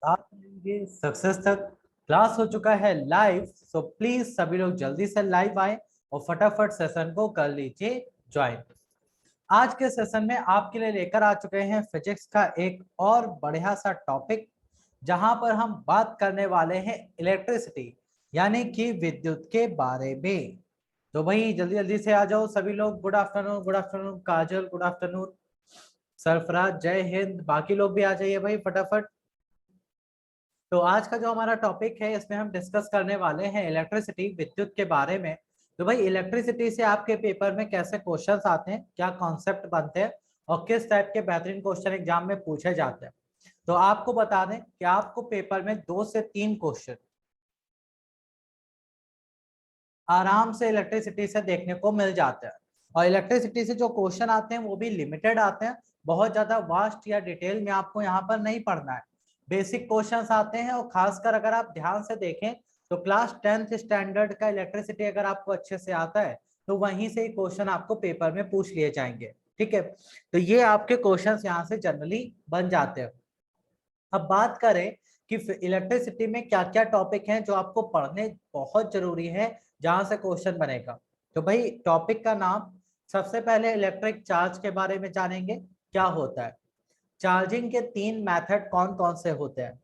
बात करेंगे सक्सेस तक। क्लास हो चुका है लाइव, सो प्लीज सभी लोग जल्दी से लाइव आए और फटाफट सेशन को कर लीजिए ज्वाइन। आज के सेशन में आपके लिए लेकर आ चुके हैं फिजिक्स का एक और बढ़िया सा टॉपिक, जहां पर हम बात करने वाले हैं इलेक्ट्रिसिटी यानी कि विद्युत के बारे में। तो भाई जल्दी जल्दी से आ जाओ सभी लोग। गुड आफ्टरनून, गुड आफ्टरनून काजल, गुड आफ्टरनून सरफराज, जय हिंद। बाकी लोग भी आ जाइए भाई फटाफट। तो आज का जो हमारा टॉपिक है इसमें हम डिस्कस करने वाले हैं इलेक्ट्रिसिटी, विद्युत के बारे में। तो भाई इलेक्ट्रिसिटी से आपके पेपर में कैसे क्वेश्चंस आते हैं, क्या कॉन्सेप्ट बनते हैं और किस टाइप के बेहतरीन क्वेश्चन एग्जाम में पूछे जाते हैं। तो आपको बता दें कि आपको पेपर में 2 से 3 क्वेश्चन आराम से इलेक्ट्रिसिटी से देखने को मिल जाते हैं। और इलेक्ट्रिसिटी से जो क्वेश्चन आते हैं वो भी लिमिटेड आते हैं, बहुत ज्यादा वास्ट या डिटेल में आपको यहाँ पर नहीं पढ़ना है। बेसिक क्वेश्चंस आते हैं और खासकर अगर आप ध्यान से देखें तो क्लास 10th स्टैंडर्ड का इलेक्ट्रिसिटी अगर आपको अच्छे से आता है तो वहीं से ही क्वेश्चन आपको पेपर में पूछ लिए जाएंगे। ठीक है, तो ये आपके क्वेश्चन यहाँ से जनरली बन जाते हैं। अब बात करें कि इलेक्ट्रिसिटी में क्या क्या टॉपिक हैं जो आपको पढ़ने बहुत जरूरी है, जहां से क्वेश्चन बनेगा। तो भाई टॉपिक का नाम, सबसे पहले इलेक्ट्रिक चार्ज के बारे में जानेंगे, क्या होता है, चार्जिंग के 3 मेथड कौन कौन से होते हैं।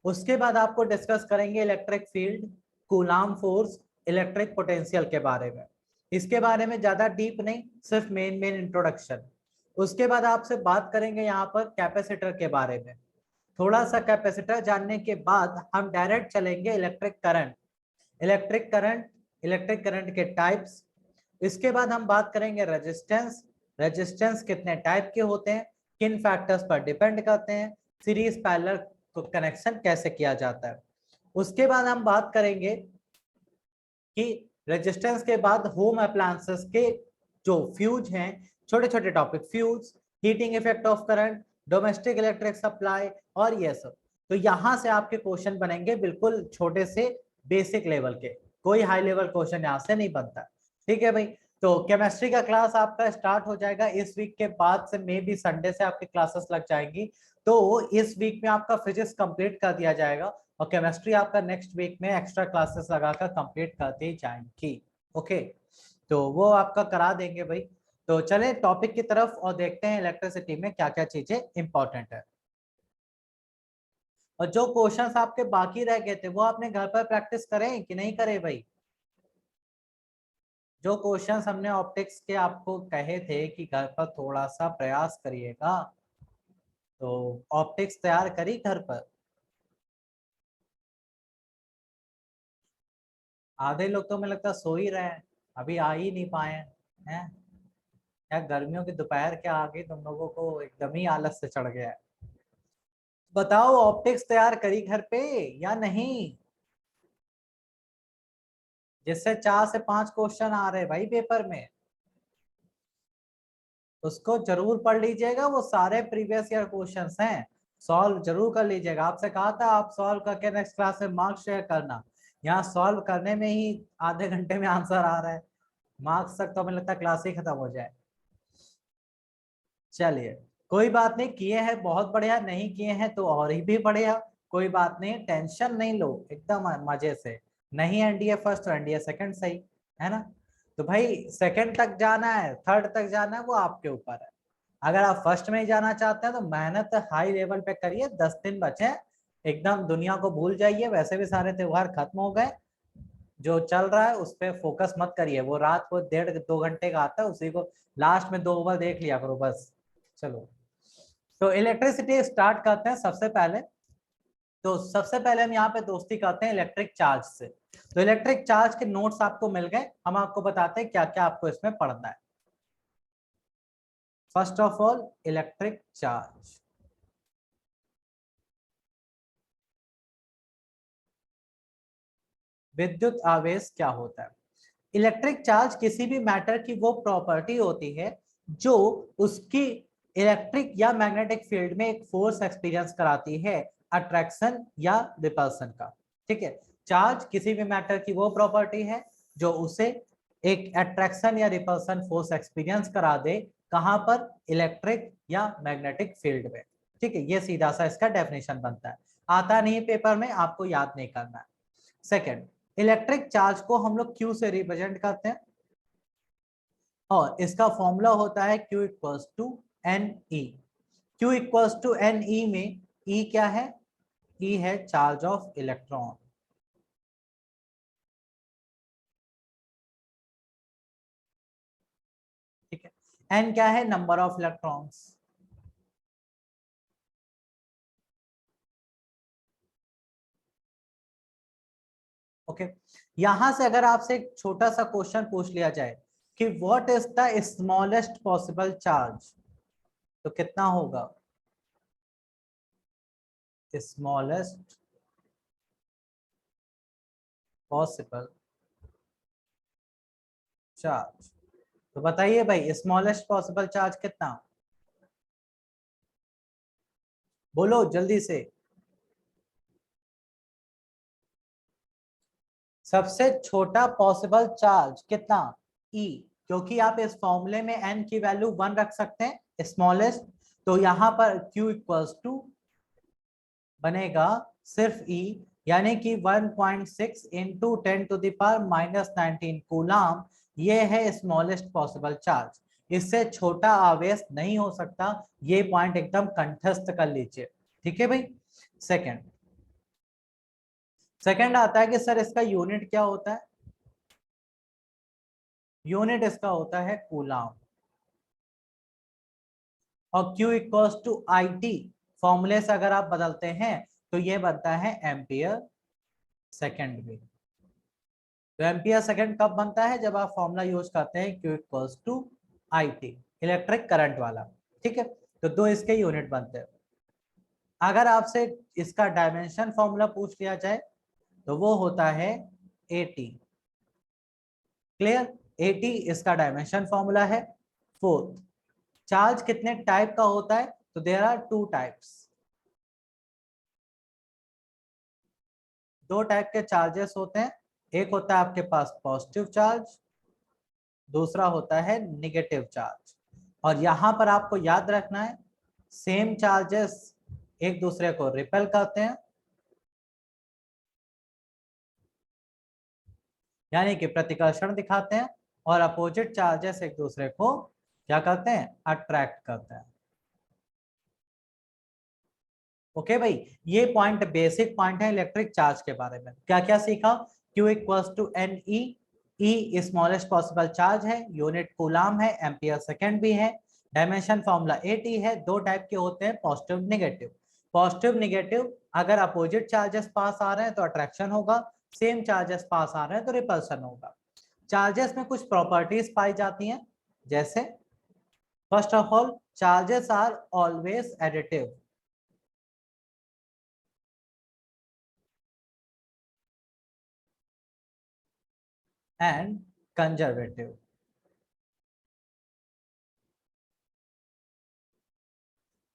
उसके बाद आपको डिस्कस करेंगे electric field, coulomb force, electric potential के बारे में। इसके बारे में ज्यादा डीप नहीं, सिर्फ मेन मेन इंट्रोडक्शन। उसके बाद आपसे बात करेंगे यहाँ पर कैपेसिटर के बारे में। थोड़ा सा कैपेसिटर जानने के बाद हम डायरेक्ट चलेंगे electric current. Electric current, electric current के टाइप्स। इसके बाद हम बात करेंगे रेजिस्टेंस, रेजिस्टेंस कितने टाइप के होते हैं, किन फैक्टर्स पर डिपेंड करते हैं, सीरीज पैरेलल कनेक्शन कैसे किया जाता है। उसके बाद हम बात करेंगे कि रेजिस्टेंस के बाद होम अप्लायंसेस के जो फ्यूज हैं, छोटे छोटे topic, fuse, heating effect of current, domestic electric supply और ये सब। तो यहां से आपके क्वेश्चन बनेंगे बिल्कुल छोटे से बेसिक लेवल के, कोई हाई लेवल क्वेश्चन यहाँ से नहीं बनता। ठीक है भाई, तो केमिस्ट्री का क्लास आपका स्टार्ट हो जाएगा इस वीक के बाद से, मे बी संडे से आपकी क्लासेस लग जाएंगी। तो इस वीक में आपका फिजिक्स कंप्लीट कर दिया जाएगा और केमिस्ट्री आपका नेक्स्ट वीक में एक्स्ट्रा क्लासेस लगाकर कंप्लीट करते ही जाएंगी। ओके, तो वो आपका करा देंगे भाई। तो चले टॉपिक की तरफ और देखते हैं इलेक्ट्रिसिटी में क्या क्या चीजें इंपॉर्टेंट है। और जो क्वेश्चंस आपके बाकी रह गए थे वो आपने घर पर प्रैक्टिस करें कि नहीं करे भाई। जो क्वेश्चंस हमने ऑप्टिक्स के आपको कहे थे कि घर पर थोड़ा सा प्रयास करिएगा, तो ऑप्टिक्स तैयार करी घर पर। आधे लोग तो मुझे लगता है सो ही रहे हैं, अभी आ ही नहीं पाए हैं। क्या गर्मियों की दोपहर के आगे तुम लोगों को एकदम ही आलस से चढ़ गया है। बताओ ऑप्टिक्स तैयार करी घर पे या नहीं, जिससे 4 से 5 क्वेश्चन आ रहे भाई पेपर में, उसको जरूर पढ़ लीजिएगा। वो सारे प्रीवियस ईयर क्वेश्चंस हैं, सॉल्व जरूर कर लीजिएगा। आपसे कहा था आप सॉल्व करके नेक्स्ट क्लास में मार्क्स शेयर करना, यहाँ सॉल्व करने में ही आधे घंटे में आंसर आ रहा है। मार्क्स तक तो हमें लगता है क्लास ही खत्म हो जाए। चलिए, कोई बात नहीं, किए हैं बहुत बढ़िया, नहीं किए हैं तो और ही भी बढ़िया। कोई बात नहीं, टेंशन नहीं लो, एकदम मजे से। नहीं एनडीए फर्स्ट तो एनडीए सेकंड सही है ना। तो भाई सेकंड तक जाना है, थर्ड तक जाना है, वो आपके ऊपर है। अगर आप फर्स्ट में ही जाना चाहते हैं तो मेहनत हाई लेवल पे करिए। 10 दिन बचे हैं, एकदम दुनिया को भूल जाइए, वैसे भी सारे त्योहार खत्म हो गए। जो चल रहा है उस पर फोकस मत करिए। वो रात को 1.5-2 घंटे का आता है, उसी को लास्ट में 2 बार देख लिया करो बस। चलो, तो इलेक्ट्रिसिटी स्टार्ट करते हैं सबसे पहले। तो सबसे पहले हम यहाँ पे दोस्ती करते हैं इलेक्ट्रिक चार्ज से। तो इलेक्ट्रिक चार्ज के नोट्स आपको मिल गए, हम आपको बताते हैं क्या क्या आपको इसमें पढ़ना है। First of all electric charge, विद्युत आवेश क्या होता है। इलेक्ट्रिक चार्ज किसी भी मैटर की वो प्रॉपर्टी होती है जो उसकी इलेक्ट्रिक या मैग्नेटिक फील्ड में एक फोर्स एक्सपीरियंस कराती है, अट्रैक्शन या रिपल्सन का। ठीक है, चार्ज किसी भी मैटर की वो प्रॉपर्टी है जो उसे एक अट्रैक्शन या रिपल्सन फोर्स एक्सपीरियंस करा दे, कहां पर, इलेक्ट्रिक या मैग्नेटिक फील्ड में। ठीक है, ये सीधा सा इसका डेफिनेशन बनता है, आता नहीं पेपर में, आपको याद नहीं करना है। सेकंड, इलेक्ट्रिक चार्ज को हम लोग क्यू से रिप्रेजेंट करते हैं और इसका फॉर्मूला होता है Q equals to n e. Q equals to n e में E क्या है? E है चार्ज ऑफ इलेक्ट्रॉन। ठीक है, N क्या है? Number of electrons. ओके, यहां से अगर आपसे एक छोटा सा क्वेश्चन पूछ लिया जाए कि what is the smallest possible charge, तो कितना होगा? स्मॉलेस्ट पॉसिबल चार्ज, तो बताइए भाई स्मॉलेस्ट पॉसिबल चार्ज कितना? बोलो जल्दी से। सबसे छोटा पॉसिबल चार्ज कितना? E, क्योंकि आप इस फॉर्मूले में n की वैल्यू 1 रख सकते हैं स्मॉलेस्ट, तो यहां पर Q इक्वल्स टू बनेगा सिर्फ E, यानी कि 1.6 इंटू 10⁻⁻19 कूलाम, ये है स्मॉलेस्ट पॉसिबल चार्ज। इससे छोटा आवेश नहीं हो सकता, ये पॉइंट एकदम कंठस्थ कर लीजिए। ठीक है भाई। सेकंड, सेकंड आता है कि सर इसका यूनिट क्या होता है? यूनिट इसका होता है कूलाम, और Q equals to i t, फॉर्मूले से अगर आप बदलते हैं तो ये बनता है एम्पियर सेकंड में। तो एम्पियर सेकंड कब बनता है? जब आप फॉर्मूला यूज करते हैं Q equals to i t, electric current वाला। ठीक है, तो दो इसके यूनिट बनते हैं। अगर आपसे इसका डायमेंशन फॉर्मूला पूछ लिया जाए तो वो होता है एटी। क्लियर? एटी इसका डायमेंशन फॉर्मूला है। फोर्थ, चार्ज कितने टाइप का होता है? तो देयर आर टू टाइप्स। दो टाइप के चार्जेस होते हैं, एक होता है आपके पास पॉजिटिव चार्ज, दूसरा होता है निगेटिव चार्ज। और यहां पर आपको याद रखना है, सेम चार्जेस एक दूसरे को रिपेल करते हैं, यानी कि प्रतिकर्षण दिखाते हैं, और अपोजिट चार्जेस एक दूसरे को क्या करते हैं? अट्रैक्ट करते हैं। ओके भाई, ये पॉइंट बेसिक पॉइंट है इलेक्ट्रिक चार्ज के बारे में। क्या क्या सीखा? Q equals to n e, e smallest possible charge है, यूनिट कूलाम है, एम्पियर सेकंड भी है, डायमेंशन फॉर्मूला एटी है। दो टाइप के होते हैं, पॉजिटिव निगेटिव। पॉजिटिव निगेटिव, अगर अपोजिट चार्जेस पास आ रहे हैं तो अट्रैक्शन होगा, सेम चार्जेस पास आ रहे हैं तो रिपल्सन होगा। चार्जेस में कुछ प्रॉपर्टीज पाई जाती हैं, जैसे first of all charges are always additive, and conservative.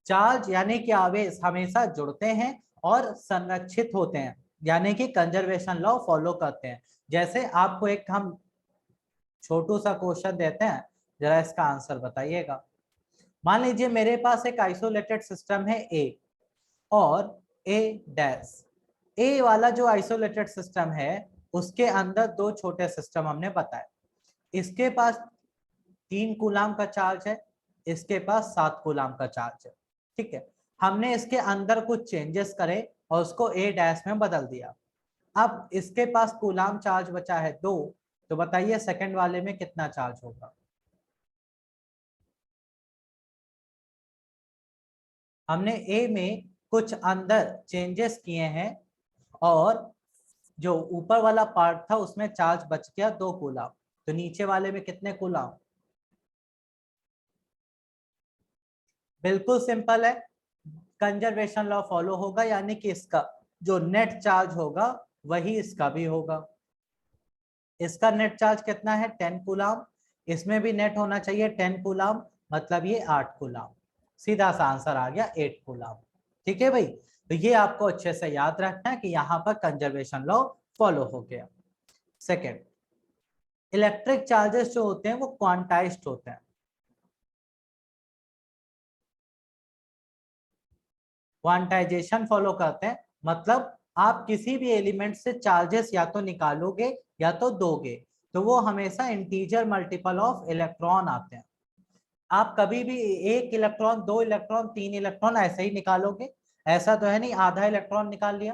Charge यानी कि आवेश हमेशा जुड़ते हैं और संरक्षित होते हैं, यानी कि कंजर्वेशन लॉ फॉलो करते हैं। जैसे आपको एक हम छोटू सा क्वेश्चन देते हैं, जरा इसका आंसर बताइएगा। मान लीजिए मेरे पास एक आइसोलेटेड सिस्टम है ए और ए डैश। ए वाला जो आइसोलेटेड सिस्टम है उसके अंदर दो छोटे सिस्टम हमने बताए। इसके पास 3 कूलाम का चार्ज है, इसके पास 7 कूलाम का चार्ज है। ठीक है, हमने इसके अंदर कुछ चेंजेस करे और उसको ए डैश में बदल दिया। अब इसके पास कूलाम चार्ज बचा है 2, तो बताइए सेकंड वाले में कितना चार्ज होगा? हमने ए में कुछ अंदर चेंजेस किए हैं और जो ऊपर वाला पार्ट था उसमें चार्ज बच गया 2 कूलाम, तो नीचे वाले में कितने कूलाम? बिल्कुल सिंपल है, कंजर्वेशन लॉ फॉलो होगा, यानी कि इसका जो नेट चार्ज होगा वही इसका भी होगा। इसका नेट चार्ज कितना है? 10 कूलाम, इसमें भी नेट होना चाहिए 10 कूलाम, मतलब ये 8 कूलाम। सीधा सा आंसर आ गया 8 कूलाम। ठीक है भाई, तो ये आपको अच्छे से याद रखना है कि यहाँ पर कंजर्वेशन लॉ फॉलो हो गया। सेकेंड, इलेक्ट्रिक चार्जेस जो होते हैं वो क्वांटाइज्ड होते हैं। क्वांटाइजेशन फॉलो करते हैं, मतलब आप किसी भी एलिमेंट से चार्जेस या तो निकालोगे या तो दोगे, तो वो हमेशा इंटीजर मल्टीपल ऑफ इलेक्ट्रॉन आते हैं। आप कभी भी 1 इलेक्ट्रॉन, 2 इलेक्ट्रॉन, 3 इलेक्ट्रॉन ऐसे ही निकालोगे? ऐसा तो है नहीं आधा इलेक्ट्रॉन निकाल लिया।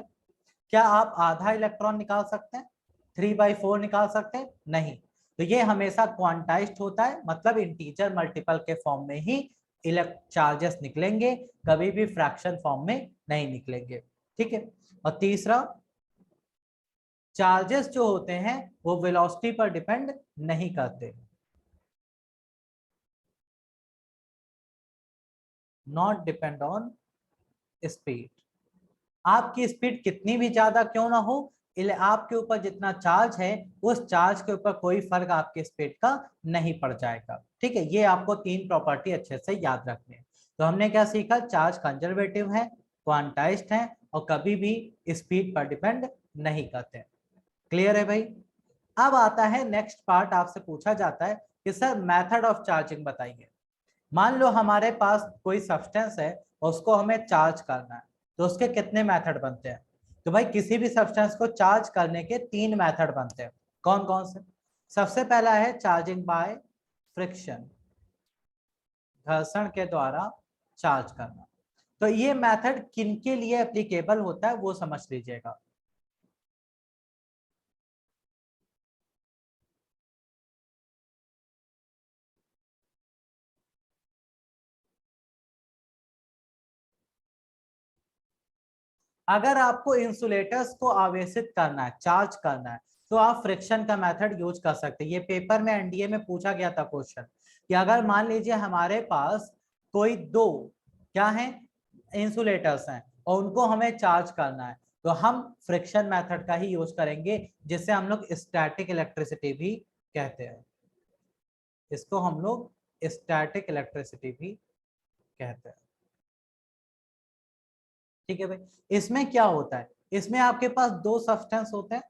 क्या आप आधा इलेक्ट्रॉन निकाल सकते हैं? 3/4 निकाल सकते हैं? नहीं। तो ये हमेशा क्वांटाइज्ड होता है, मतलब इंटीजर मल्टीपल के फॉर्म में ही चार्जेस निकलेंगे, कभी भी फ्रैक्शन फॉर्म में नहीं निकलेंगे। ठीक है। और तीसरा, चार्जेस जो होते हैं वो वेलोसिटी पर डिपेंड नहीं करते, नॉट डिपेंड ऑन स्पीड। आपकी स्पीड कितनी भी ज्यादा क्यों ना हो, आपके ऊपर जितना चार्ज है उस चार्ज के ऊपर कोई फर्क आपके स्पीड का नहीं पड़ जाएगा। ठीक है, ये आपको 3 प्रॉपर्टी अच्छे से याद रखनी है। तो हमने क्या सीखा? चार्ज कंजर्वेटिव है, क्वांटाइज्ड है और कभी भी स्पीड पर डिपेंड नहीं करते। क्लियर है भाई? अब आता है नेक्स्ट पार्ट, आपसे पूछा जाता है कि सर मेथड ऑफ चार्जिंग बताइए। मान लो हमारे पास कोई सब्सटेंस है और उसको हमें चार्ज करना है, तो उसके कितने मेथड बनते हैं? तो भाई किसी भी सब्सटेंस को चार्ज करने के 3 मेथड बनते हैं। कौन कौन से? सबसे पहला है चार्जिंग बाय फ्रिक्शन, घर्षण के द्वारा चार्ज करना। तो ये मेथड किनके लिए एप्लीकेबल होता है वो समझ लीजिएगा। अगर आपको इंसुलेटर्स को आवेशित करना है, चार्ज करना है, तो आप फ्रिक्शन का मेथड यूज कर सकते हैं। ये पेपर में एनडीए में पूछा गया था क्वेश्चन कि अगर मान लीजिए हमारे पास कोई दो क्या है इंसुलेटर्स हैं और उनको हमें चार्ज करना है, तो हम फ्रिक्शन मेथड का ही यूज करेंगे, जिसे हम लोग स्टैटिक इलेक्ट्रिसिटी भी कहते हैं। इसको हम लोग स्टैटिक इलेक्ट्रिसिटी भी कहते हैं। ठीक है भाई। इसमें क्या होता है? इसमें आपके पास दो सब्सटेंस होते हैं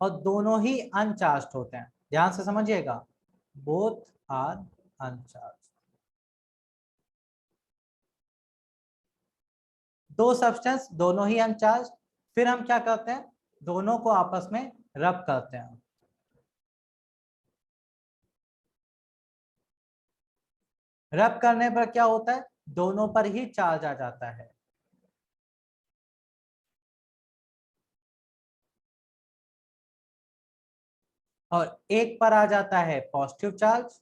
और दोनों ही अनचार्ज होते हैं। ध्यान से समझिएगा, बोथ आर अनचार्ज। दो सब्सटेंस, दोनों ही अनचार्ज। फिर हम क्या करते हैं? दोनों को आपस में रब करते हैं। रब करने पर क्या होता है? दोनों पर ही चार्ज आ जाता है। और एक पर आ जाता है पॉजिटिव चार्ज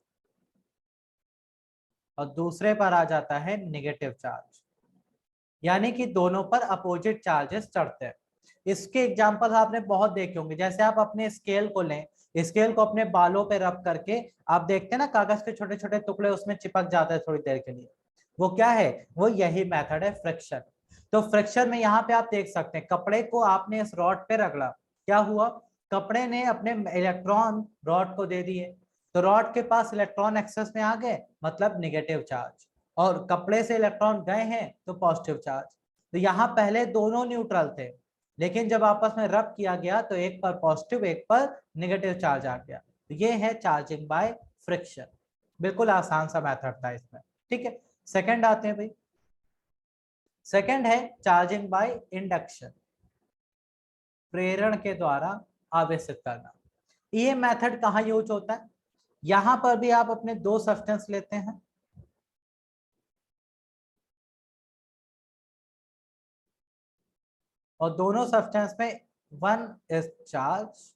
और दूसरे पर आ जाता है नेगेटिव चार्ज, यानी कि दोनों पर अपोजिट चार्जेस चढ़ते हैं। इसके एग्जांपल आपने बहुत देखे होंगे, जैसे आप अपने स्केल को लें, स्केल को अपने बालों पे रब करके आप देखते हैं ना, कागज के छोटे छोटे टुकड़े उसमें चिपक जाते हैं थोड़ी देर के लिए। वो क्या है? वो यही मेथड है, फ्रिक्शन। तो फ्रिक्शन में यहाँ पे आप देख सकते हैं, कपड़े को आपने इस रॉड पे रगड़ा, क्या हुआ? कपड़े ने अपने इलेक्ट्रॉन रॉड को दे दिए, तो रॉड के पास इलेक्ट्रॉन एक्सेस में आ गए, मतलब निगेटिव चार्ज। और कपड़े से इलेक्ट्रॉन गए हैं तो पॉजिटिव चार्ज। तो यहाँ पहले दोनों न्यूट्रल थे, लेकिन जब आपस में रब किया गया तो एक पर पॉजिटिव एक पर नेगेटिव चार्ज आ गया। तो ये है चार्जिंग बाय फ्रिक्शन। बिल्कुल आसान सा मेथड था इसमें। ठीक है, सेकंड आते हैं भाई। सेकंड है चार्जिंग बाय इंडक्शन, प्रेरण के द्वारा आवेशित करना। ये मेथड कहाँ यूज होता है? यहां पर भी आप अपने दो सब्सटेंस लेते हैं और दोनों सब्सटेंस में one is charge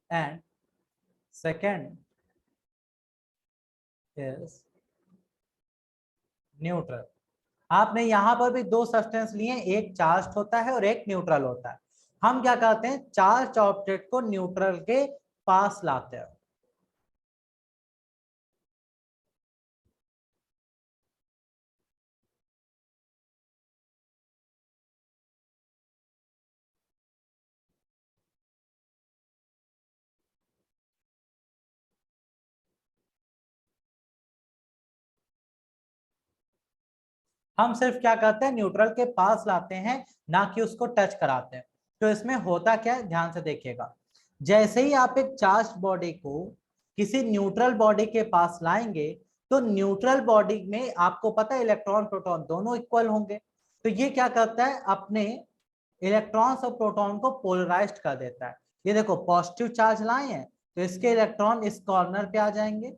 and second is neutral. आपने यहां पर भी दो सब्सटेंस लिए, एक चार्ज होता है और एक न्यूट्रल होता है। हम क्या करते हैं? चार्ज ऑब्जेक्ट को न्यूट्रल के पास लाते हैं। हम सिर्फ क्या करते हैं? न्यूट्रल के पास लाते हैं, ना कि उसको टच कराते हैं। तो इसमें होता क्या है, ध्यान से देखिएगा। जैसे ही आप एक चार्ज बॉडी को किसी न्यूट्रल बॉडी के पास लाएंगे तो न्यूट्रल बॉडी में आपको पता है इलेक्ट्रॉन प्रोटॉन दोनों इक्वल होंगे, तो ये क्या करता है अपने इलेक्ट्रॉन्स और प्रोटॉन को पोलराइज्ड कर देता है। ये देखो पॉजिटिव चार्ज लाए हैं तो इसके इलेक्ट्रॉन इस कॉर्नर पे आ जाएंगे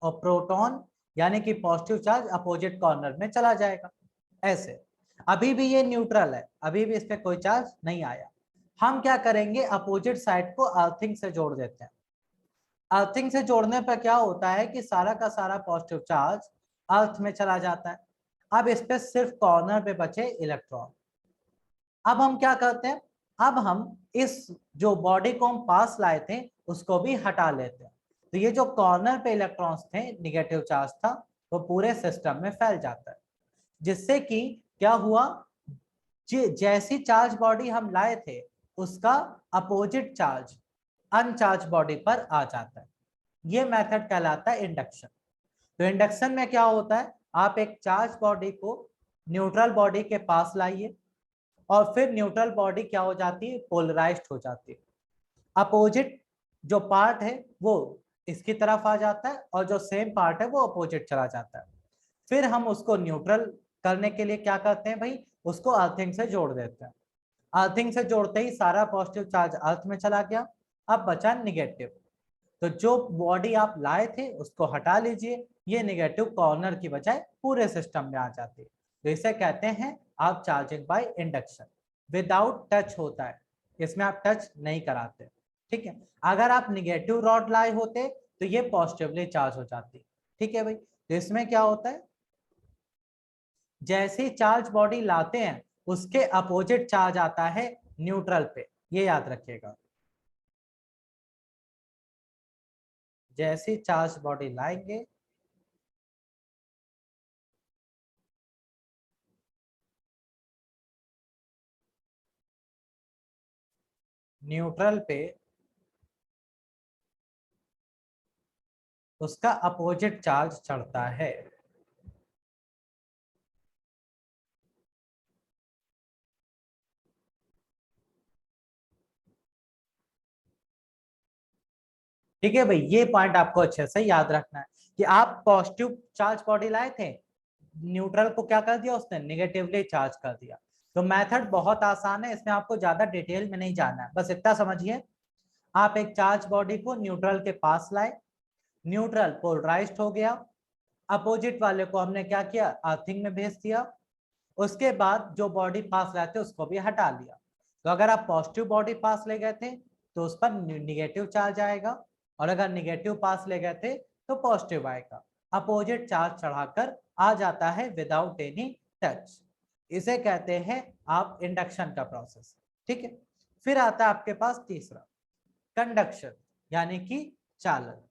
और प्रोटॉन यानी कि पॉजिटिव चार्ज अपोजिट कॉर्नर में चला जाएगा। ऐसे अभी भी ये न्यूट्रल है, अभी भी इस पे कोई चार्ज नहीं आया। हम क्या करेंगे अपोजिट साइड को अर्थिंग से जोड़ देते हैं। अर्थिंग से जोड़ने पर क्या होता है कि सारा का सारा पॉजिटिव चार्ज अर्थ में चला जाता है। अब इस पे सिर्फ कॉर्नर पे बचे इलेक्ट्रॉन। अब हम क्या करते हैं, अब हम इस जो बॉडी को हम पास लाए थे उसको भी हटा लेते हैं। तो ये जो कॉर्नर पे इलेक्ट्रॉन्स थे निगेटिव चार्ज था वो पूरे सिस्टम में फैल जाता है, जिससे कि क्या हुआ जैसी चार्ज बॉडी हम लाए थे उसका अपोजिट चार्ज अनचार्ज बॉडी पर आ जाता है। ये मेथड कहलाता है इंडक्शन। तो इंडक्शन में क्या होता है, आप एक चार्ज बॉडी को न्यूट्रल बॉडी के पास लाइए और फिर न्यूट्रल बॉडी क्या हो जाती है, पोलराइज्ड हो जाती है। अपोजिट जो पार्ट है वो इसकी तरफ आ जाता है और जो सेम पार्ट है वो अपोजिट चला जाता है। फिर हम उसको न्यूट्रल करने के लिए क्या करते हैं भाई, उसको अर्थिंग से जोड़ देते हैं। अर्थिंग से जोड़ते ही सारा पॉजिटिव चार्ज अर्थ में चला गया, अब बचा निगेटिव। तो जो बॉडी आप लाए थे उसको हटा लीजिए, ये निगेटिव कॉर्नर की बजाय पूरे सिस्टम में आ जाती है। तो इसे कहते हैं आप charging by induction. Without touch होता है, इसमें आप टच नहीं कराते। ठीक है, अगर आप निगेटिव रॉड लाए होते तो ये पॉजिटिवली चार्ज हो जाती। ठीक है भाई, तो इसमें क्या होता है, जैसे चार्ज बॉडी लाते हैं उसके अपोजिट चार्ज आता है न्यूट्रल पे, ये याद रखिएगा। जैसी चार्ज बॉडी लाएंगे न्यूट्रल पे उसका अपोजिट चार्ज चढ़ता है। ठीक है भाई, ये पॉइंट आपको अच्छे से याद रखना है कि आप पॉजिटिव चार्ज बॉडी लाए थे, न्यूट्रल को क्या कर दिया उसने, निगेटिवली चार्ज कर दिया। तो मेथड बहुत आसान है, इसमें आपको ज्यादा डिटेल में नहीं जाना है, बस इतना समझिए। आप एक चार्ज बॉडी को न्यूट्रल के पास लाए, न्यूट्रल पोलराइज्ड हो गया, अपोजिट वाले को हमने क्या किया, अर्थिंग में भेज दिया। उसके बाद जो बॉडी पास लाए थे उसको भी हटा लिया। तो अगर आप पॉजिटिव बॉडी पास ले गए थे तो उस पर निगेटिव चार्ज आएगा, और अगर निगेटिव पास ले गए थे तो पॉजिटिव आएगा। अपोजिट चार्ज चढ़ाकर आ जाता है विदाउट एनी टच। इसे कहते हैं आप इंडक्शन का प्रोसेस। ठीक है, फिर आता है आपके पास तीसरा कंडक्शन यानी कि चालन।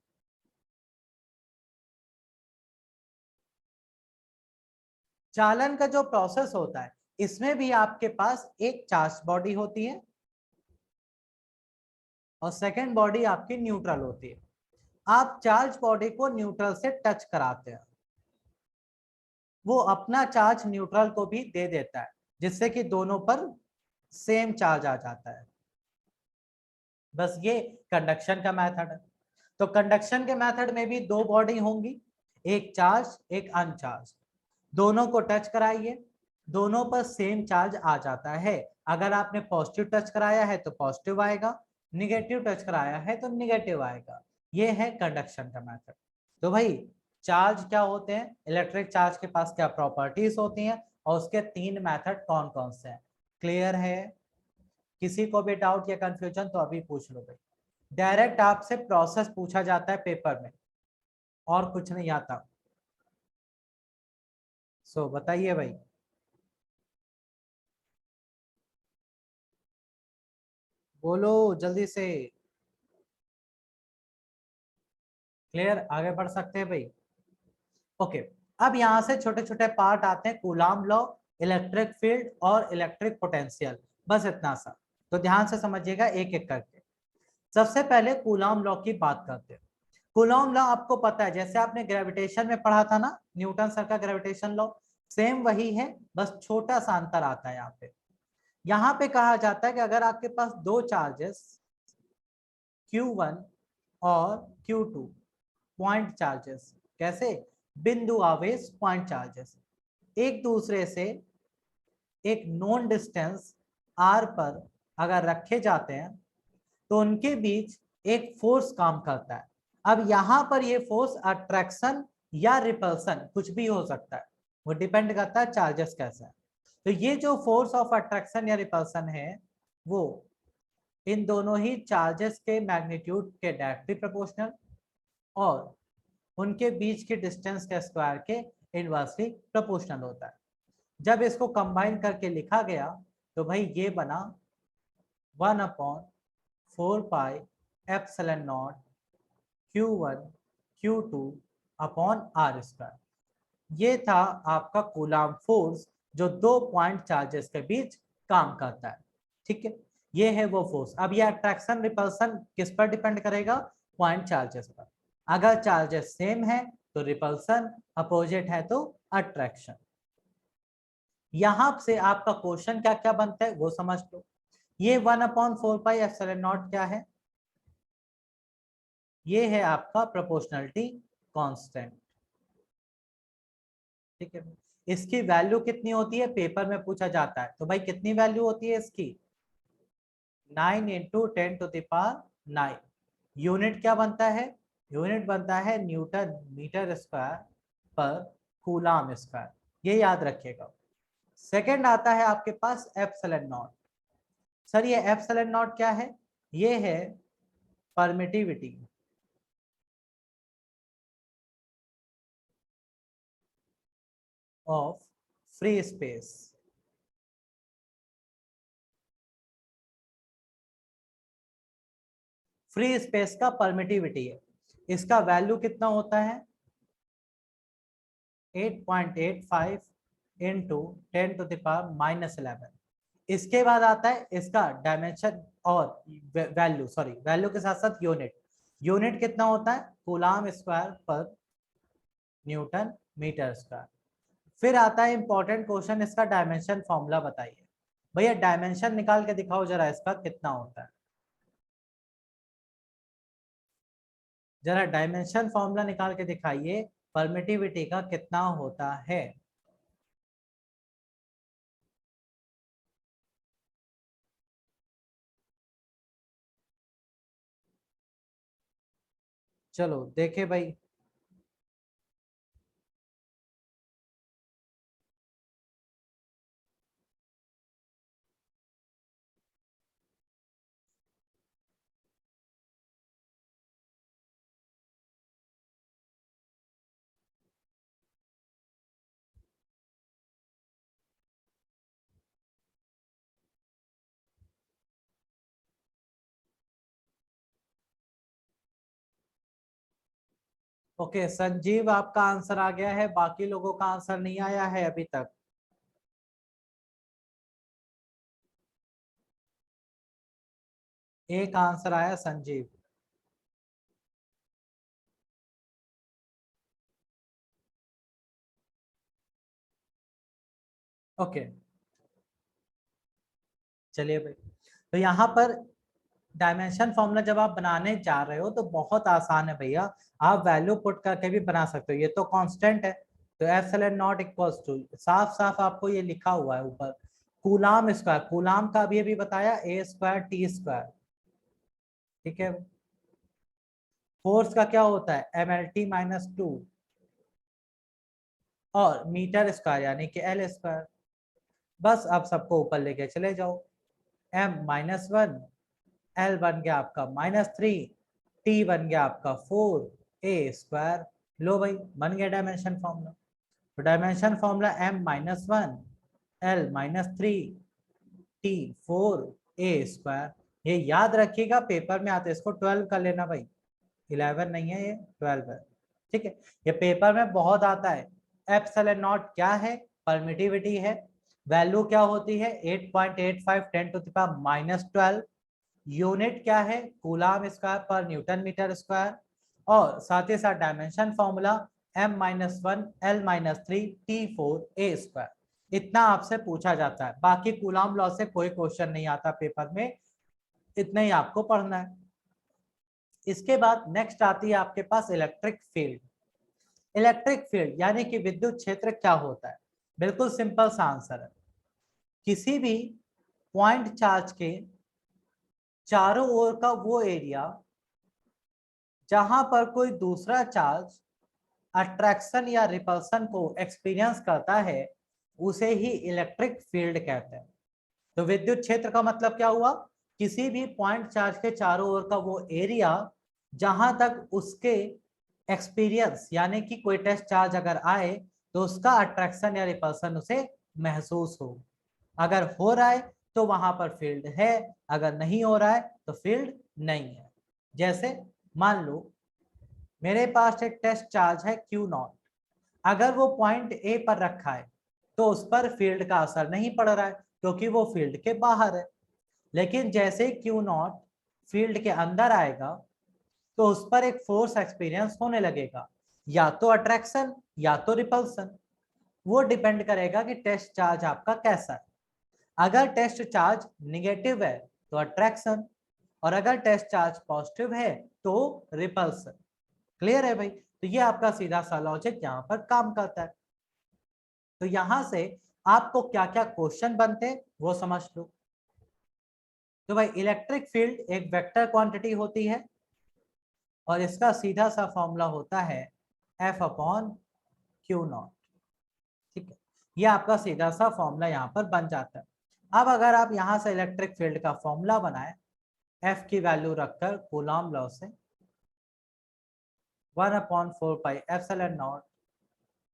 चालन का जो प्रोसेस होता है इसमें भी आपके पास एक चार्ज बॉडी होती है और सेकेंड बॉडी आपकी न्यूट्रल होती है। आप चार्ज बॉडी को न्यूट्रल से टच कराते हैं, वो अपना चार्ज न्यूट्रल को भी दे देता है, जिससे कि दोनों पर सेम चार्ज आ जाता है। बस ये कंडक्शन का मेथड है। तो कंडक्शन के मेथड में भी दो बॉडी होंगी, एक चार्ज एक अनचार्ज। दोनों को टच कराइए, दोनों पर सेम चार्ज आ जाता है। अगर आपने पॉजिटिव टच कराया है तो पॉजिटिव आएगा, निगेटिव टच कराया है तो निगेटिव आएगा। ये है कंडक्शन का मेथड। तो भाई चार्ज क्या होते हैं, इलेक्ट्रिक चार्ज के पास क्या प्रॉपर्टीज होती हैं और उसके तीन मेथड कौन कौन से हैं, क्लियर है? किसी को भी डाउट या कंफ्यूजन तो अभी पूछ लो भाई। डायरेक्ट आपसे प्रोसेस पूछा जाता है पेपर में और कुछ नहीं आता। सो बताइए भाई। बोलो जल्दी से। क्लियर, आगे बढ़ सकते हैं भाई? ओके, अब यहाँ से छोटे छोटे पार्ट आते हैं, कूलाम लॉ, इलेक्ट्रिक फील्ड और इलेक्ट्रिक पोटेंशियल। बस इतना सा, तो ध्यान से समझिएगा एक एक करके। सबसे पहले कूलाम लॉ की बात करते हैं। कूलॉम लॉ आपको पता है, जैसे आपने ग्रेविटेशन में पढ़ा था ना, न्यूटन सर का ग्रेविटेशन लॉ, सेम वही है, बस छोटा सा अंतर आता है यहाँ पे। यहाँ पे कहा जाता है कि अगर आपके पास दो चार्जेस Q1 और Q2 पॉइंट चार्जेस। कैसे? बिंदु आवेश पॉइंट चार्जेस एक दूसरे से एक नोन डिस्टेंस r पर अगर रखे जाते हैं तो उनके बीच एक फोर्स काम करता है। अब यहां पर ये फोर्स अट्रैक्शन या रिपल्सन कुछ भी हो सकता है, वो डिपेंड करता है चार्जेस कैसा है। तो ये जो फोर्स ऑफ अट्रैक्शन या रिपल्सन है वो इन दोनों ही चार्जेस के मैग्नीट्यूड के डायरेक्टली प्रोपोर्शनल और उनके बीच के डिस्टेंस के स्क्वायर के इनवर्सली प्रोपोर्शनल होता है। जब इसको कंबाइन करके लिखा गया तो भाई ये बना 1/4πε0 Q1 Q2 upon r square. ये था आपका कूलाम फोर्स जो दो पॉइंट चार्जेस के बीच काम करता है। ठीक है, ये है वो फोर्स। अब ये अट्रैक्शन रिपल्सन किस पर डिपेंड करेगा? पॉइंट चार्जेस पर। अगर चार्जेस सेम है तो रिपल्सन, अपोजिट है तो अट्रैक्शन। यहां से आपका क्वेश्चन क्या क्या बनता है वो समझ लो। ये 1/4πε0 क्या है? ये है आपका प्रोपोर्शनलिटी कांस्टेंट। ठीक है, इसकी वैल्यू कितनी होती है पेपर में पूछा जाता है, तो भाई कितनी वैल्यू होती है इसकी? 9 × 10⁹ यूनिट क्या बनता है? यूनिट बनता है न्यूटन मीटर स्क्वायर पर कूलाम स्क्वायर, ये याद रखिएगा। सेकंड आता है आपके पास एप्सिलॉन नॉट। सर ये एप्सिलॉन नॉट क्या है? ये है permittivity of free space. Free space का परमिटिविटी है, इसका वैल्यू कितना होता है? 8.85 × 10⁻11। इसके बाद आता है इसका डायमेंशन और वैल्यू, सॉरी वैल्यू के साथ साथ यूनिट। यूनिट कितना होता है? कूलाम स्क्वायर पर न्यूटन मीटर स्क्वायर। फिर आता है इंपॉर्टेंट क्वेश्चन, इसका डायमेंशन फॉर्मूला बताइए। भैया डायमेंशन निकाल के दिखाओ जरा, इसका कितना होता है? जरा डायमेंशन फॉर्मूला निकाल के दिखाइए, परमिटिविटी का कितना होता है? चलो देखे भाई। ओके संजीव, आपका आंसर आ गया है, बाकी लोगों का आंसर नहीं आया है अभी तक। एक आंसर आया संजीव। ओके चलिए भाई, तो यहाँ पर डायमेंशन फॉर्मूला जब आप बनाने जा रहे हो तो बहुत आसान है भैया, आप वैल्यू पुट करके भी बना सकते हो। ये तो कांस्टेंट है, तो एप्सिलॉन नॉट इक्वल्स टू, साफ साफ आपको ये लिखा हुआ है ऊपर, कूलाम स्क्वायर। कूलाम का अभी बताया a²t²। ठीक है, फोर्स का क्या होता है? mlt-2 और मीटर स्क्वायर यानी कि l²। बस अब सबको ऊपर लेके चले जाओ, m-1, L बन गया आपका -3, T बन गया आपका 4a²। लो भाई बन गया डायमेंशन फॉर्मूला। तो dimension formula m-1 L-3 T 4a²। ये याद रखिएगा, पेपर में आते इसको 12 कर लेना भाई, 11 नहीं है, ये 12 है। ठीक है, ये पेपर में बहुत आता है। एप्सिलॉन नॉट क्या है? परमिटिविटी है। वैल्यू क्या होती है? 8.85 10⁻⁻12। यूनिट क्या है? कूलाम स्क्वायर पर न्यूटन मीटर स्क्वायर। और साथ ही साथ dimension formula m-1 L-3 T 4a²। इतना आपसे पूछा जाता है, बाकी कूलाम लॉ से कोई क्वेश्चन नहीं आता पेपर में, इतना ही आपको पढ़ना है। इसके बाद नेक्स्ट आती है आपके पास इलेक्ट्रिक फील्ड। इलेक्ट्रिक फील्ड यानी कि विद्युत क्षेत्र क्या होता है? बिल्कुल सिंपल सा आंसर है, किसी भी पॉइंट चार्ज के चारों ओर का वो एरिया जहां पर कोई दूसरा चार्ज अट्रैक्शन या रिपल्सन को एक्सपीरियंस करता है उसे ही इलेक्ट्रिक फील्ड कहते हैं। तो विद्युत क्षेत्र का मतलब क्या हुआ? किसी भी पॉइंट चार्ज के चारों ओर का वो एरिया जहां तक उसके एक्सपीरियंस यानी कि कोई टेस्ट चार्ज अगर आए तो उसका अट्रैक्शन या रिपल्सन उसे महसूस हो। अगर हो रहा है तो वहां पर फील्ड है, अगर नहीं हो रहा है तो फील्ड नहीं है। जैसे मान लो मेरे पास एक टेस्ट चार्ज है Q0, अगर वो पॉइंट ए पर रखा है तो उस पर फील्ड का असर नहीं पड़ रहा है क्योंकि वो फील्ड के बाहर है। लेकिन जैसे Q0 फील्ड के अंदर आएगा तो उस पर एक फोर्स एक्सपीरियंस होने लगेगा, या तो अट्रैक्शन या तो रिपल्सन। वो डिपेंड करेगा कि टेस्ट चार्ज आपका कैसा है। अगर टेस्ट चार्ज निगेटिव है तो अट्रैक्शन, और अगर टेस्ट चार्ज पॉजिटिव है तो रिपल्सन। क्लियर है भाई? तो ये आपका सीधा सा लॉजिक यहाँ पर काम करता है। तो यहां से आपको क्या क्या क्वेश्चन बनते हैं वो समझ लो। तो भाई इलेक्ट्रिक फील्ड एक वेक्टर क्वांटिटी होती है और इसका सीधा सा फॉर्मूला होता है F/Q0। ठीक है, ये आपका सीधा सा फॉर्मूला यहाँ पर बन जाता है। अब अगर आप यहाँ से इलेक्ट्रिक फील्ड का फॉर्मूला बनाए F की वैल्यू रखकर कूलॉम लॉ से 1/4πε0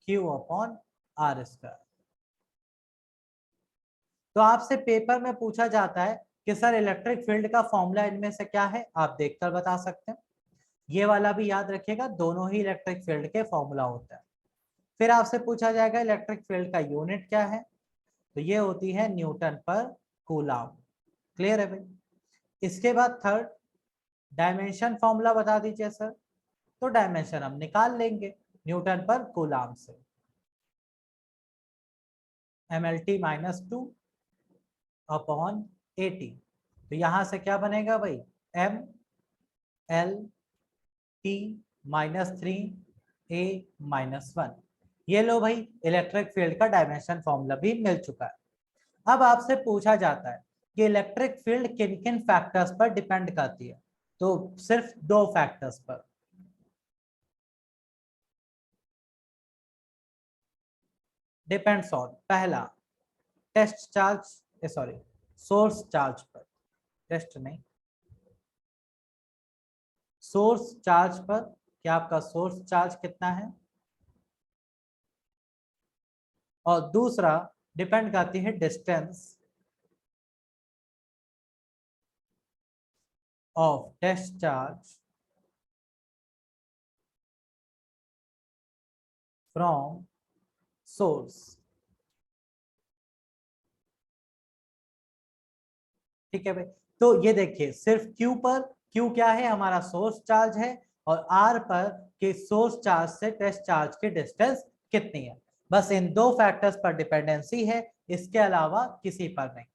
Q/r²। तो आपसे पेपर में पूछा जाता है कि सर इलेक्ट्रिक फील्ड का फॉर्मूला इनमें से क्या है, आप देखकर बता सकते हैं। ये वाला भी याद रखिएगा, दोनों ही इलेक्ट्रिक फील्ड के फॉर्मूला होता है। फिर आपसे पूछा जाएगा इलेक्ट्रिक फील्ड का यूनिट क्या है, तो ये होती है न्यूटन पर कूलॉम। क्लियर है भाई? इसके बाद थर्ड डायमेंशन फॉर्मूला बता दीजिए सर। तो डायमेंशन हम निकाल लेंगे न्यूटन पर कूलॉम से, mlt-2/80। तो यहां से क्या बनेगा भाई? mlt-3a-1। ये लो भाई, इलेक्ट्रिक फील्ड का डायमेंशन फॉर्मूला भी मिल चुका है। अब आपसे पूछा जाता है कि इलेक्ट्रिक फील्ड किन किन फैक्टर्स पर डिपेंड करती है, तो सिर्फ दो फैक्टर्स पर। डिपेंड्स ऑन, पहला test charge, sorry source charge पर, टेस्ट नहीं सोर्स चार्ज पर, क्या आपका सोर्स चार्ज कितना है। और दूसरा डिपेंड करती है distance of test charge from source. ठीक है भाई? तो ये देखिए सिर्फ Q पर, Q क्या है? हमारा सोर्स चार्ज है, और R पर कि सोर्स चार्ज से टेस्ट चार्ज की डिस्टेंस कितनी है। बस इन दो फैक्टर्स पर डिपेंडेंसी है, इसके अलावा किसी पर नहीं।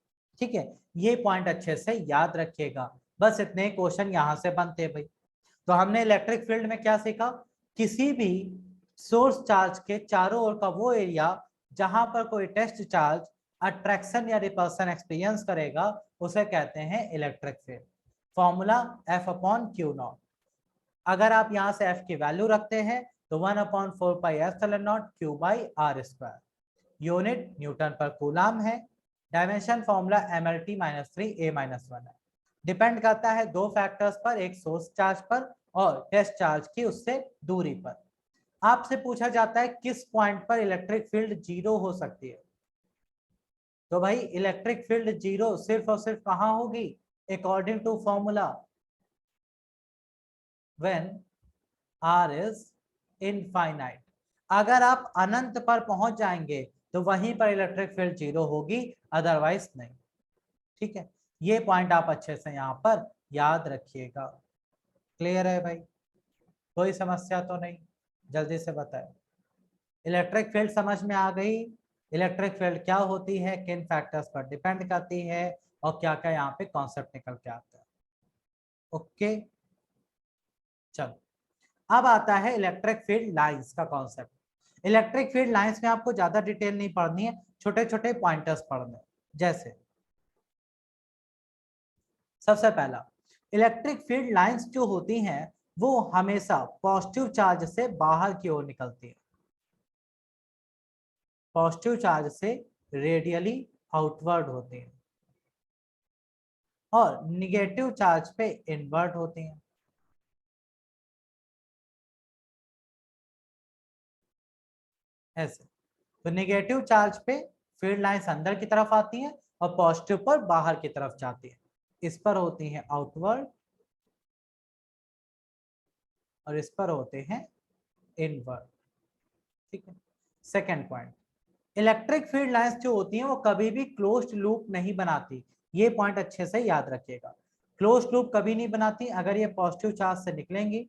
ठीक है, ये पॉइंट अच्छे से याद रखिएगा। बस इतने क्वेश्चन यहाँ से बनते हैं भाई। तो हमने इलेक्ट्रिक फील्ड में क्या सीखा? किसी भी सोर्स चार्ज के चारों ओर का वो एरिया जहां पर कोई टेस्ट चार्ज अट्रैक्शन या रिपल्सन एक्सपीरियंस करेगा उसे कहते हैं इलेक्ट्रिक फील्ड। Formula F/Q0। अगर आप यहां से F की वैल्यू रखते हैं तो 1/4πε0 Q/r²। यूनिट न्यूटन पर कूलम है। डायमेंशन फॉर्मूला mlt-3a-1 है। डिपेंड करता है दो फैक्टर्स पर, एक सोर्स चार्ज पर और टेस्ट चार्ज की उससे दूरी पर। आपसे पूछा जाता है किस पॉइंट पर इलेक्ट्रिक फील्ड जीरो हो सकती है। तो भाई इलेक्ट्रिक फील्ड जीरो सिर्फ और सिर्फ कहां होगी? According to formula when r is infinite. अगर आप अनंत पर पहुंच जाएंगे तो वहीं पर इलेक्ट्रिक फील्ड जीरो होगी, अदरवाइज नहीं। ठीक है, ये पॉइंट आप अच्छे से यहाँ पर याद रखिएगा। क्लियर है भाई? कोई समस्या तो नहीं? जल्दी से बताएं। इलेक्ट्रिक फील्ड समझ में आ गई? इलेक्ट्रिक फील्ड क्या होती है, किन फैक्टर्स पर डिपेंड करती है, और क्या क्या यहाँ पे कॉन्सेप्ट निकल के आता है। ओके, चलो अब आता है इलेक्ट्रिक फील्ड लाइंस का कॉन्सेप्ट। इलेक्ट्रिक फील्ड लाइंस में आपको ज्यादा डिटेल नहीं पढ़नी है, छोटे छोटे पॉइंटर्स पढ़ने। जैसे सबसे पहला, इलेक्ट्रिक फील्ड लाइंस जो होती हैं वो हमेशा पॉजिटिव चार्ज से बाहर की ओर निकलती है, पॉजिटिव चार्ज से रेडियली आउटवर्ड होती हैं और निगेटिव चार्ज पे इनवर्ट होती हैं। ऐसे तो निगेटिव चार्ज पे फील्ड लाइंस अंदर की तरफ आती हैं और पॉजिटिव पर बाहर की तरफ जाती है। इस पर होती हैं आउटवर्ड और इस पर होते हैं इनवर्ट। ठीक है। Second point, electric field lines जो होती हैं वो कभी भी क्लोज्ड लूप नहीं बनाती। ये पॉइंट अच्छे से याद रखिएगा, क्लोज्ड लूप कभी नहीं बनाती। अगर ये पॉजिटिव चार्ज से निकलेंगी,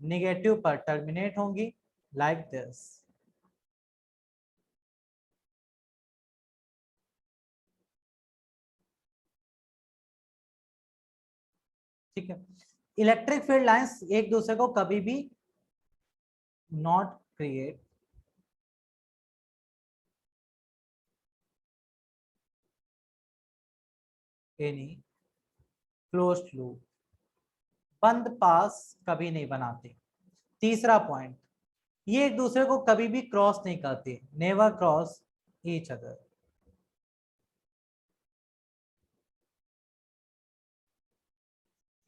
निगेटिव पर टर्मिनेट होंगी, लाइक दिस। ठीक है। इलेक्ट्रिक फील्ड लाइंस एक दूसरे को कभी भी not create any closed loop, बंद पास कभी नहीं बनाती। तीसरा पॉइंट, ये एक दूसरे को कभी भी क्रॉस नहीं करती, नेवर क्रॉस ईच अदर।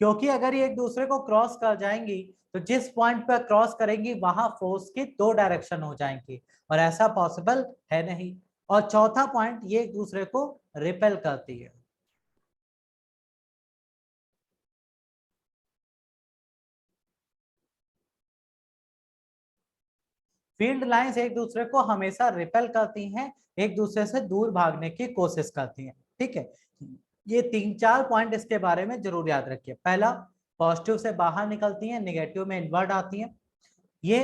क्योंकि अगर ये एक दूसरे को क्रॉस कर जाएंगी तो जिस पॉइंट पर क्रॉस करेंगी वहां फोर्स की दो डायरेक्शन हो जाएंगी और ऐसा पॉसिबल है नहीं। और चौथा पॉइंट, ये एक दूसरे को रिपेल करती है। फील्ड लाइंस एक दूसरे को हमेशा रिपेल करती हैं, एक दूसरे से दूर भागने की कोशिश करती हैं। ठीक है। ये तीन चार पॉइंट इसके बारे में जरूर याद रखिए। पहला, पॉजिटिव से बाहर निकलती हैं, निगेटिव में इन्वर्ट आती हैं। ये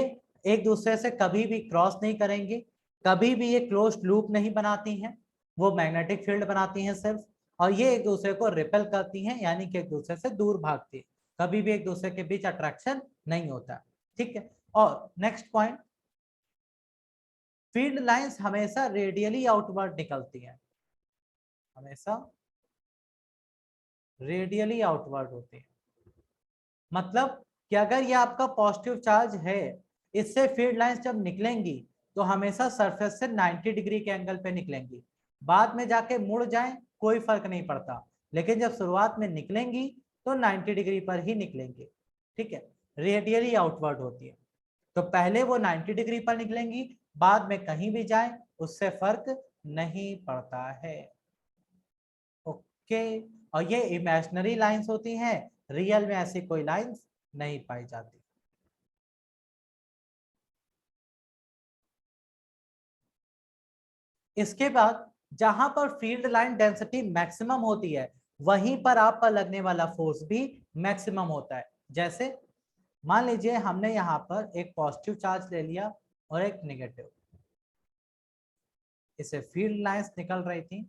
एक दूसरे से कभी भी क्रॉस नहीं करेंगी, कभी भी ये क्लोज्ड लूप नहीं बनाती हैं, वो मैग्नेटिक फील्ड बनाती हैं सिर्फ। और ये एक दूसरे को रिपेल करती हैं, यानी कि एक दूसरे से दूर भागती है, कभी भी एक दूसरे के बीच अट्रैक्शन नहीं होता। ठीक है। और नेक्स्ट पॉइंट, फील्ड लाइंस हमेशा रेडियली आउटवर्ड निकलती हैं, हमेशा रेडियली आउटवर्ड होती है। मतलब कि अगर ये आपका पॉजिटिव चार्ज है, इससे फील्ड लाइंस जब निकलेंगी तो हमेशा सरफेस से 90 डिग्री के एंगल पे निकलेंगी। बाद में जाके मुड़ जाएं कोई फर्क नहीं पड़ता, लेकिन जब शुरुआत में निकलेंगी तो 90 डिग्री पर ही निकलेंगी। ठीक है। रेडियली आउटवर्ड होती है, तो पहले वो 90 डिग्री पर निकलेंगी, बाद में कहीं भी जाएं उससे फर्क नहीं पड़ता है। ओके। और ये इमेजिनरी लाइंस होती हैं, रियल में ऐसी कोई लाइंस नहीं पाई जाती। इसके बाद जहां पर फील्ड लाइन डेंसिटी मैक्सिमम होती है, वहीं पर आप पर लगने वाला फोर्स भी मैक्सिमम होता है। जैसे मान लीजिए हमने यहाँ पर एक पॉजिटिव चार्ज ले लिया और एक नेगेटिव, इसे फील्ड लाइंस निकल रही थी,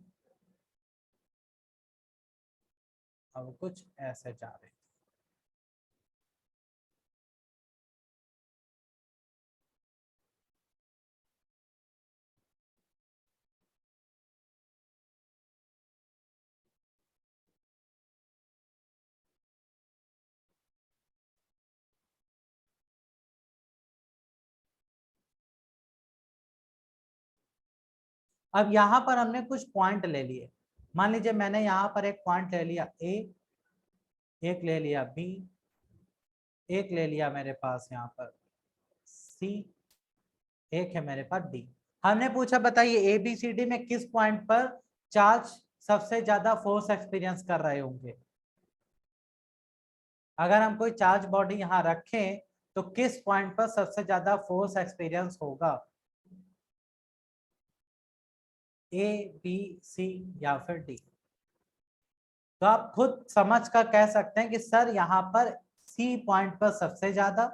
अब कुछ ऐसे जा रही थी। अब यहाँ पर हमने कुछ पॉइंट ले लिए। मान लीजिए मैंने यहाँ पर एक पॉइंट ले लिया ए, एक ले लिया बी, एक ले लिया मेरे पास यहाँ पर सी, एक है मेरे पास डी। हमने पूछा बताइए ए बी सी डी में किस पॉइंट पर चार्ज सबसे ज्यादा फोर्स एक्सपीरियंस कर रहे होंगे। अगर हम कोई चार्ज बॉडी यहाँ रखें तो किस पॉइंट पर सबसे ज्यादा फोर्स एक्सपीरियंस होगा, ए बी सी या फिर डी। तो आप खुद समझ कर कह सकते हैं कि सर यहाँ पर सी पॉइंट पर सबसे ज्यादा,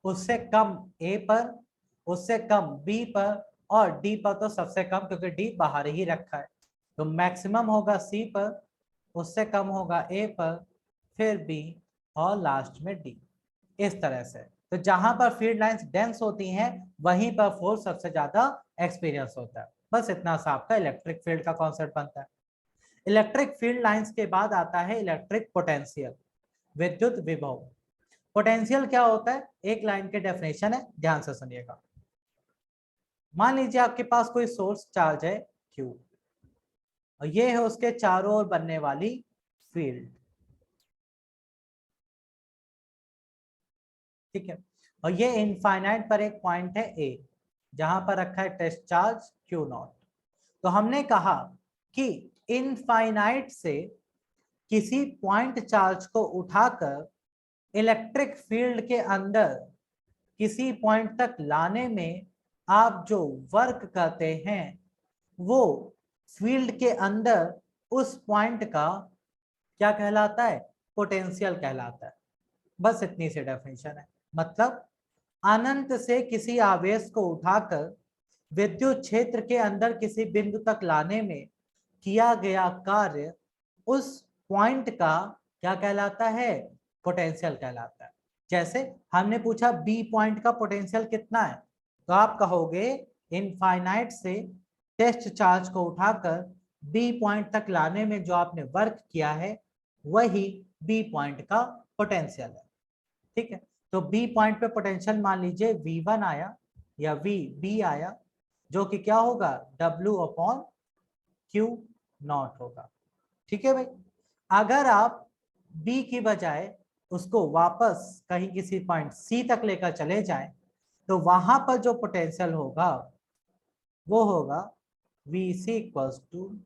उससे कम ए पर, उससे कम बी पर और डी पर तो सबसे कम, क्योंकि डी बाहर ही रखा है। तो मैक्सिमम होगा सी पर, उससे कम होगा ए पर, फिर बी और लास्ट में डी। इस तरह से। तो जहां पर फील्ड लाइंस डेंस होती हैं वहीं पर फोर्स सबसे ज्यादा एक्सपीरियंस होता है। बस इतना सा आपका इलेक्ट्रिक फील्ड का कॉन्सेप्ट बनता है। इलेक्ट्रिक फील्ड लाइंस के बाद आता है इलेक्ट्रिक पोटेंशियल, विद्युत विभव। पोटेंशियल क्या होता है, एक लाइन के डेफिनेशन है, ध्यान से सुनिएगा। मान लीजिए आपके पास कोई सोर्स चार्ज है Q और ये है उसके चारों ओर बनने वाली फील्ड, ठीक है। और ये इनफाइनाइट पर एक पॉइंट है A जहां पर रखा है टेस्ट चार्ज Q0। तो हमने कहा कि इनफाइनाइट से किसी पॉइंट चार्ज को उठाकर इलेक्ट्रिक फील्ड के अंदर किसी पॉइंट तक लाने में आप जो वर्क करते हैं वो फील्ड के अंदर उस पॉइंट का क्या कहलाता है, पोटेंशियल कहलाता है। बस इतनी सी डेफिनेशन है। मतलब अनंत से किसी आवेश को उठाकर विद्युत क्षेत्र के अंदर किसी बिंदु तक लाने में किया गया कार्य उस पॉइंट का क्या कहलाता है, पोटेंशियल कहलाता है। जैसे हमने पूछा बी पॉइंट का पोटेंशियल कितना है, तो आप कहोगे इनफाइनाइट से टेस्ट चार्ज को उठाकर बी पॉइंट तक लाने में जो आपने वर्क किया है वही बी पॉइंट का पोटेंशियल है, ठीक है। तो बी पॉइंट पे पोटेंशियल मान लीजिए V1 आया या VB आया, जो कि क्या होगा W/Q0 होगा, ठीक है भाई। अगर आप B की बजाय उसको वापस कहीं किसी पॉइंट C तक लेकर चले जाएं तो वहां पर जो पोटेंशियल होगा वो होगा VC इक्वल्स टू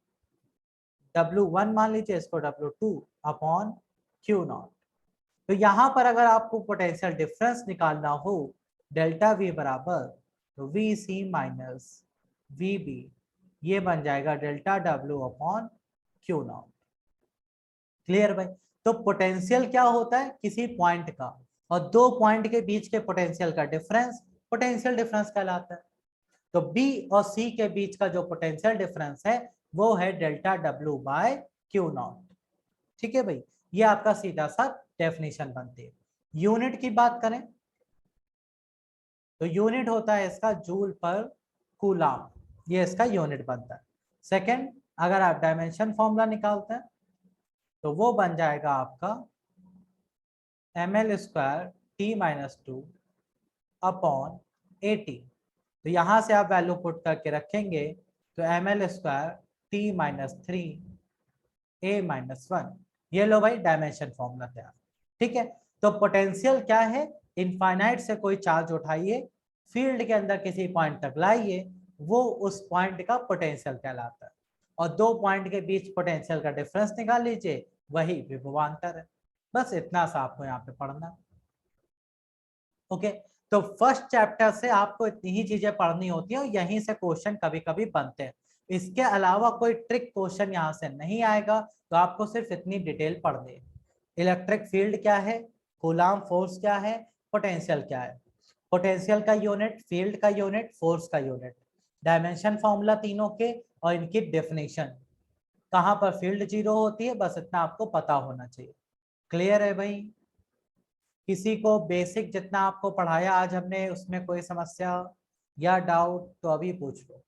W1 मान लीजिए इसको W2/Q0। तो यहां पर अगर आपको पोटेंशियल डिफरेंस निकालना हो डेल्टा V बराबर तो VC माइनस VB, ये बन जाएगा डेल्टा W/Q0। क्लियर भाई। तो पोटेंशियल क्या होता है, किसी पॉइंट का और दो पॉइंट के बीच के पोटेंशियल का डिफरेंस पोटेंशियल डिफरेंस कहलाता है। तो B और C के बीच का जो पोटेंशियल डिफरेंस है वो है डेल्टा W/Q0, ठीक है भाई। ये आपका सीधा सा डेफिनेशन बनती है। यूनिट की बात करें तो यूनिट होता है इसका जूल पर कूलम, ये इसका यूनिट बनता है। सेकंड, अगर आप डायमेंशन फॉर्मूला निकालते हैं तो वो बन जाएगा आपका ml² T-2/80। तो यहां से आप वैल्यू पुट करके रखेंगे तो ml² T-3 ये लो भाई डायमेंशन फॉर्मूला तैयार, ठीक है। तो पोटेंशियल क्या है, इनफाइनाइट से कोई चार्ज उठाइए फील्ड के अंदर किसी पॉइंट तक लाइए, वो उस पॉइंट का पोटेंशियल कहलाता है। और दो पॉइंट के बीच पोटेंशियल का डिफरेंस निकाल लीजिए, वही विभवांतर है। बस इतना सा आपको यहाँ पे पढ़ना, ओके। तो फर्स्ट चैप्टर से आपको इतनी ही चीजें पढ़नी होती है और यहीं से क्वेश्चन कभी कभी बनते हैं। इसके अलावा कोई ट्रिक क्वेश्चन यहाँ से नहीं आएगा, तो आपको सिर्फ इतनी डिटेल पढ़नी है। इलेक्ट्रिक फील्ड क्या है, कूलम फोर्स क्या है, पोटेंशियल क्या है। पोटेंशियल का यूनिट, फील्ड का यूनिट, फोर्स का यूनिट, डायमेंशन फॉर्मूला तीनों के और इनकी डेफिनेशन, कहाँ पर फील्ड जीरो होती है, बस इतना आपको पता होना चाहिए। क्लियर है भाई। किसी को बेसिक जितना आपको पढ़ाया आज हमने उसमें कोई समस्या या डाउट तो अभी पूछ लो।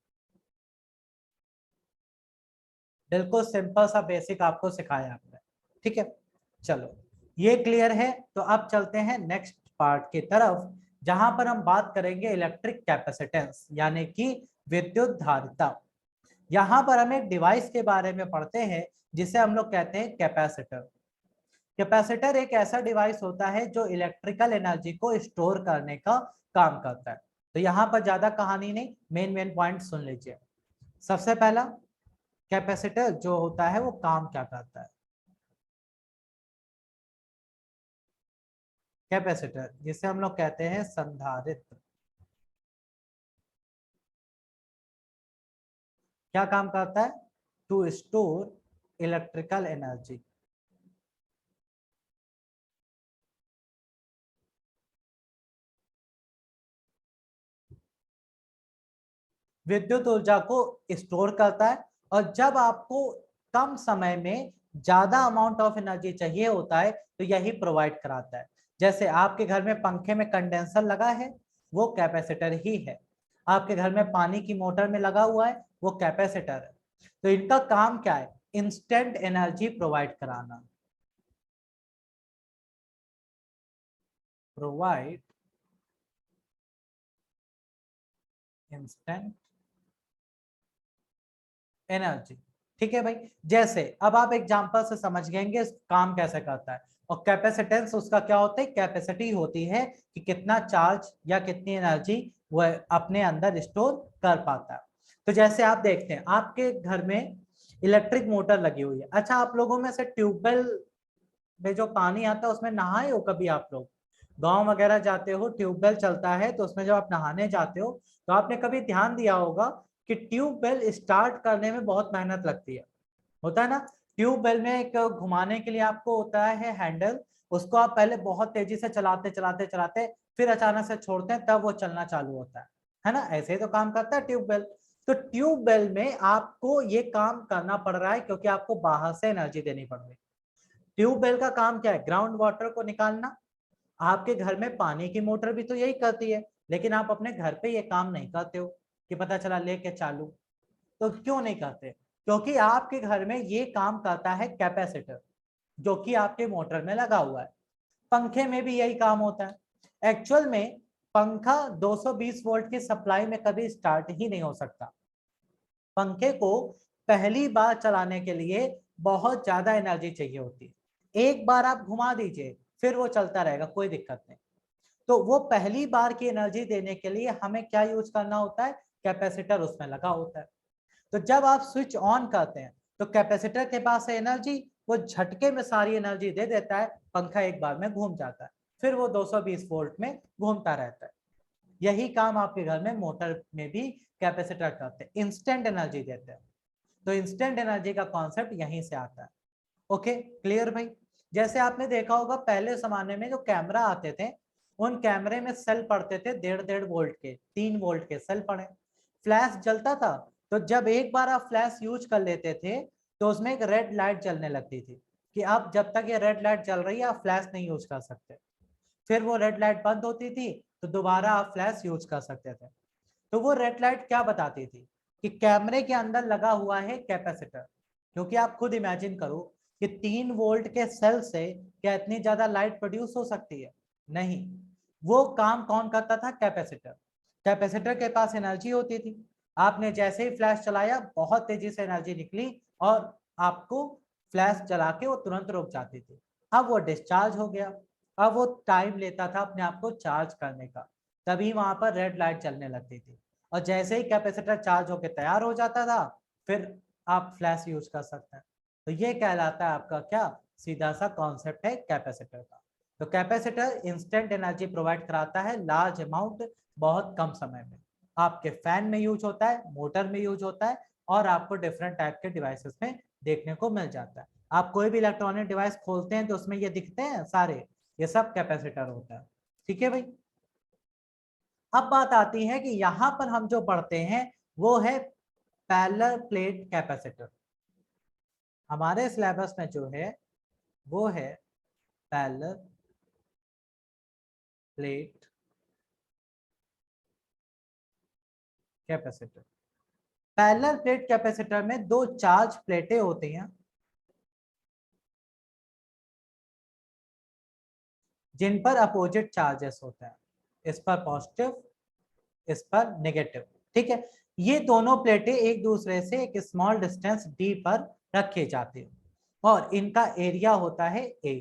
बिल्कुल सिंपल सा बेसिक आपको सिखाया हमने, ठीक है। चलो ये क्लियर है, तो अब चलते हैं नेक्स्ट पार्ट की तरफ जहां पर हम बात करेंगे इलेक्ट्रिक कैपेसिटेंस यानी कि विद्युत धारिता। यहाँ पर हम एक डिवाइस के बारे में पढ़ते हैं जिसे हम लोग कहते हैं कैपेसिटर। कैपेसिटर एक ऐसा डिवाइस होता है जो इलेक्ट्रिकल एनर्जी को स्टोर करने का काम करता है। तो यहाँ पर ज्यादा कहानी नहीं, मेन मेन पॉइंट सुन लीजिए। सबसे पहला, कैपेसिटर जो होता है वो काम क्या करता है। कैपेसिटर जिसे हम लोग कहते हैं संधारित्र, क्या काम करता है, टू स्टोर इलेक्ट्रिकल एनर्जी। विद्युत ऊर्जा को स्टोर करता है और जब आपको कम समय में ज्यादा अमाउंट ऑफ एनर्जी चाहिए होता है तो यही प्रोवाइड कराता है। जैसे आपके घर में पंखे में कंडेंसर लगा है, वो कैपेसिटर ही है। आपके घर में पानी की मोटर में लगा हुआ है, वो कैपेसिटर है। तो इनका काम क्या है? इंस्टेंट एनर्जी प्रोवाइड कराना। Provide instant energy. ठीक है भाई। जैसे अब आप एग्जांपल से समझ गएंगे काम कैसे करता है। और कैपेसिटेंस उसका क्या होता है? कैपेसिटी होती है कि कितना चार्ज या कितनी एनर्जी वह अपने अंदर स्टोर कर पाता है। तो जैसे आप देखते हैं आपके घर में इलेक्ट्रिक मोटर लगी हुई है। अच्छा, आप लोगों में से ट्यूबवेल में जो पानी आता है उसमें नहाए हो कभी? आप लोग गांव वगैरह जाते हो, ट्यूबवेल चलता है, तो उसमें जब आप नहाने जाते हो तो आपने कभी ध्यान दिया होगा कि ट्यूबवेल स्टार्ट करने में बहुत मेहनत लगती है, होता है ना? ट्यूबवेल में एक घुमाने के लिए आपको होता है हैंडल, उसको आप पहले बहुत तेजी से चलाते चलाते चलाते फिर अचानक से छोड़ते हैं, तब वो चलना चालू होता है ना? ऐसे ही तो काम करता है ट्यूबवेल। तो ट्यूबवेल में आपको ये काम करना पड़ रहा है क्योंकि आपको बाहर से एनर्जी देनी पड़ रही है। ट्यूबवेल का काम क्या है? ग्राउंड वाटर को निकालना। आपके घर में पानी की मोटर भी तो यही करती है, लेकिन आप अपने घर पे ये काम नहीं करते हो कि पता चला लेके चालू। तो क्यों नहीं करते? क्योंकि आपके घर में ये काम करता है कैपेसिटर, जो कि आपके मोटर में लगा हुआ है। पंखे में भी यही काम होता है। एक्चुअल में पंखा 220 वोल्ट की सप्लाई में कभी स्टार्ट ही नहीं हो सकता। पंखे को पहली बार चलाने के लिए बहुत ज्यादा एनर्जी चाहिए होती है। एक बार आप घुमा दीजिए, फिर वो चलता रहेगा, कोई दिक्कत नहीं। तो वो पहली बार की एनर्जी देने के लिए हमें क्या यूज करना होता है? कैपेसिटर उसमें लगा होता है। तो जब आप स्विच ऑन करते हैं तो कैपेसिटर के पास है एनर्जी, वो झटके में सारी एनर्जी दे देता है, पंखा एक बार में घूम जाता है, फिर वो 220 वोल्ट में घूमता रहता है। यही काम आपके घर में मोटर में भी कैपेसिटर करते हैं, इंस्टेंट एनर्जी देते हैं। तो इंस्टेंट एनर्जी का कॉन्सेप्ट यहीं से आता है। ओके, क्लियर भाई? जैसे आपने देखा होगा पहले जमाने में जो कैमरा आते थे, उन कैमरे में सेल पड़ते थे 1.5 वोल्ट के, 3 वोल्ट के सेल पड़े। फ्लैश जलता था, तो जब एक बार आप फ्लैश यूज कर लेते थे तो उसमें एक रेड लाइट जलने लगती थी कि आप जब तक ये रेड लाइट जल रही है आप फ्लैश नहीं यूज कर सकते। फिर वो रेड लाइट बंद होती थी तो दोबारा आप फ्लैश यूज कर सकते थे। तो वो रेड लाइट क्या बताती थी? कि कैमरे के अंदर लगा हुआ है कैपेसिटर। क्योंकि आप खुद इमेजिन करो कि 3 वोल्ट के सेल से क्या इतनी ज्यादा लाइट प्रोड्यूस हो सकती है? नहीं। वो काम कौन करता था? कैपेसिटर। कैपेसिटर के पास एनर्जी होती थी, आपने जैसे ही फ्लैश चलाया बहुत तेजी से एनर्जी निकली और आपको फ्लैश चला के वो तुरंत रुक जाती थी। अब वो डिस्चार्ज हो गया, अब वो टाइम लेता था अपने आप को चार्ज करने का, तभी वहां पर रेड लाइट चलने लगती थी। और जैसे ही कैपेसिटर चार्ज होकर तैयार हो जाता था, फिर आप फ्लैश यूज कर सकते हैं। तो ये कहलाता है आपका क्या? सीधा सा कॉन्सेप्ट है कैपेसिटर का। तो कैपेसिटर इंस्टेंट एनर्जी प्रोवाइड कराता है, लार्ज अमाउंट, बहुत कम समय में। आपके फैन में यूज होता है, मोटर में यूज होता है, और आपको डिफरेंट टाइप के डिवाइसेस में देखने को मिल जाता है। आप कोई भी इलेक्ट्रॉनिक डिवाइस खोलते हैं तो उसमें ये दिखते हैं सारे, ये सब कैपेसिटर होता है। ठीक है भाई। अब बात आती है कि यहां पर हम जो पढ़ते हैं वो है पैरेलल प्लेट कैपेसिटर। हमारे सिलेबस में जो है वो है parallel plate capacitor. Parallel plate capacitor में दो चार्ज प्लेटें होती हैं जिन पर अपोजिट चार्जेस होते हैं। इस पर पॉजिटिव, इस पर नेगेटिव। ठीक है। ये दोनों प्लेटें एक दूसरे से एक स्मॉल डिस्टेंस डी पर रखी जाती है और इनका एरिया होता है ए।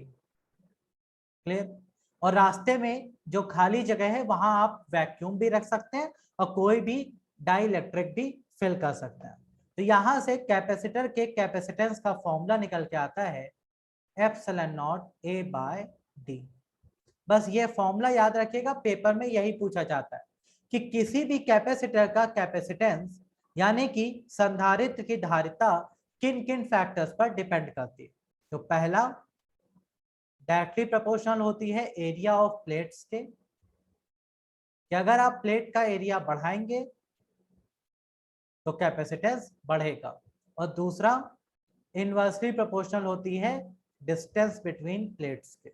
क्लियर? और रास्ते में जो खाली जगह है वहां आप वैक्यूम भी रख सकते हैं और कोई भी डाई इलेक्ट्रिक भी फिल कर सकते हैं। तो यहां से कैपेसिटर के कैपेसिटेंस का फॉर्मूला निकल के आता है epsilon naught A by d. बस ये फॉर्मूला याद रखिएगा, पेपर में यही पूछा जाता है कि किसी भी कैपेसिटर का कैपेसिटेंस यानी कि संधारित्र की धारिता किन किन फैक्टर्स पर डिपेंड करती है। तो पहला, डायरेक्टली प्रोपोर्शनल होती है एरिया ऑफ प्लेट्स के, कि अगर आप प्लेट का एरिया बढ़ाएंगे तो कैपेसिटेंस बढ़ेगा। और दूसरा, इनवर्सली प्रोपोर्शनल होती है डिस्टेंस बिटवीन प्लेट्स के।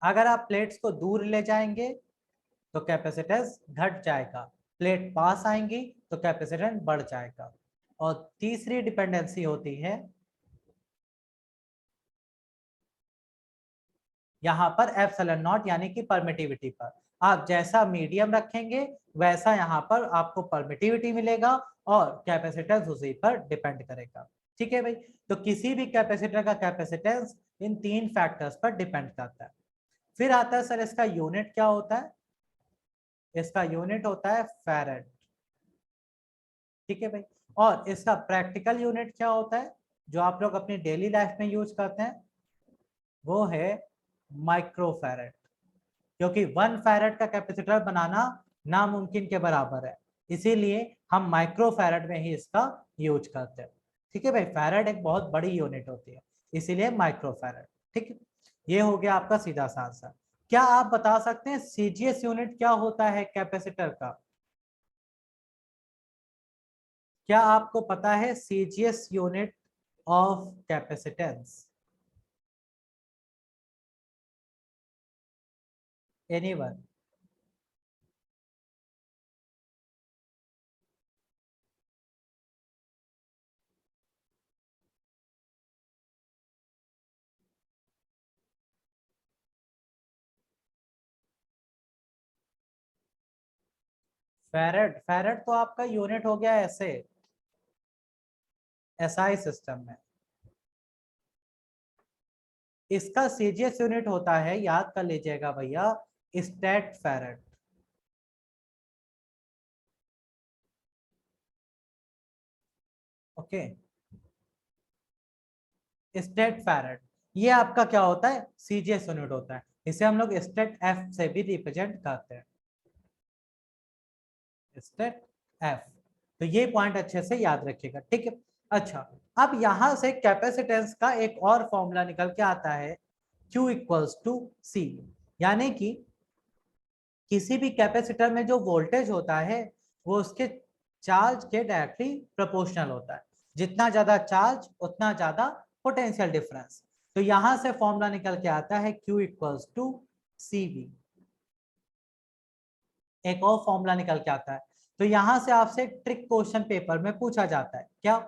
अगर आप प्लेट्स को दूर ले जाएंगे तो कैपेसिटेंस घट जाएगा, प्लेट पास आएंगी तो कैपेसिटेंस बढ़ जाएगा। और तीसरी डिपेंडेंसी होती है यहाँ पर एप्सिलॉन नॉट यानी कि परमिटिविटी पर। आप जैसा मीडियम रखेंगे वैसा यहाँ पर आपको परमिटिविटी मिलेगा और कैपेसिटेंस उसी पर डिपेंड करेगा। ठीक है भाई, तो किसी भी कैपेसिटर का कैपेसिटेंस इन तीन फैक्टर्स पर डिपेंड करता है। फिर आता है सर इसका यूनिट क्या होता है, इसका यूनिट होता है फैरेड। ठीक है भाई, और इसका प्रैक्टिकल यूनिट क्या होता है जो आप लोग अपनी डेली लाइफ में यूज करते हैं, वो है माइक्रोफैरेड। क्योंकि 1 फैरेड का कैपेसिटर बनाना नामुमकिन के बराबर है, इसीलिए हम माइक्रोफैरेड में ही इसका यूज करते हैं। ठीक है भाई, फैरेड एक बहुत बड़ी यूनिट होती है, इसीलिए माइक्रोफैरेड। ठीक है, ये हो गया आपका सीधा सा आंसर। क्या आप बता सकते हैं सीजीएस यूनिट क्या होता है कैपेसिटर का? क्या आपको पता है CGS unit of capacitance? Anyone? Farad, farad तो आपका यूनिट हो गया ऐसे एसआई सिस्टम में। इसका सीजीएस यूनिट होता है, याद कर लीजिएगा भैया, state farad. Okay, state farad ये आपका क्या होता है, सीजीएस यूनिट होता है। इसे हम लोग स्टेट एफ से भी रिप्रेजेंट करते हैं, स्टेट एफ। तो ये पॉइंट अच्छे से याद रखिएगा। ठीक है, अच्छा, अब यहां से कैपेसिटेंस का एक और फॉर्मूला निकल के आता है, Q इक्वल्स टू सी। यानी कि किसी भी कैपेसिटर में जो वोल्टेज होता है वो उसके चार्ज के डायरेक्टली प्रोपोर्शनल होता है। जितना ज्यादा चार्ज उतना ज्यादा पोटेंशियल डिफरेंस। तो यहां से फॉर्मूला निकल के आता है Q equals to c v. एक और फॉर्मूला निकल के आता है। तो यहां से आपसे एक ट्रिक क्वेश्चन पेपर में पूछा जाता है क्या,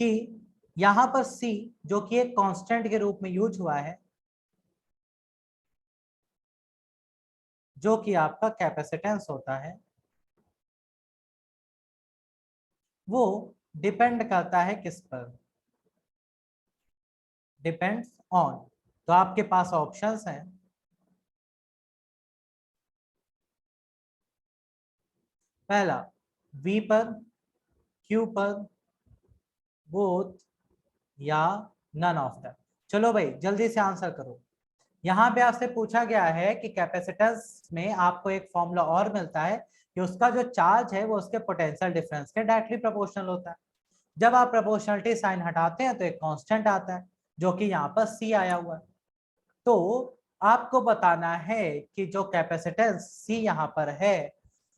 कि यहां पर C जो कि एक कांस्टेंट के रूप में यूज हुआ है, जो कि आपका कैपेसिटेंस होता है, वो डिपेंड करता है किस पर, डिपेंड्स ऑन। तो आपके पास ऑप्शंस हैं, पहला V पर, Q पर, बोथ, या नन ऑफ दैम। चलो भाई जल्दी से आंसर करो। यहाँ पे आपसे पूछा गया है कि कैपेसिटेंस में आपको एक फॉर्मूला और मिलता है कि उसका जो चार्ज है वो उसके पोटेंशियल डिफरेंस के डायरेक्टली प्रोपोर्शनल होता है। जब आप प्रोपोर्शनलिटी साइन हटाते हैं तो एक कांस्टेंट आता है जो कि यहाँ पर C आया हुआ है। तो आपको बताना है कि जो कैपेसिटेंस C यहाँ पर है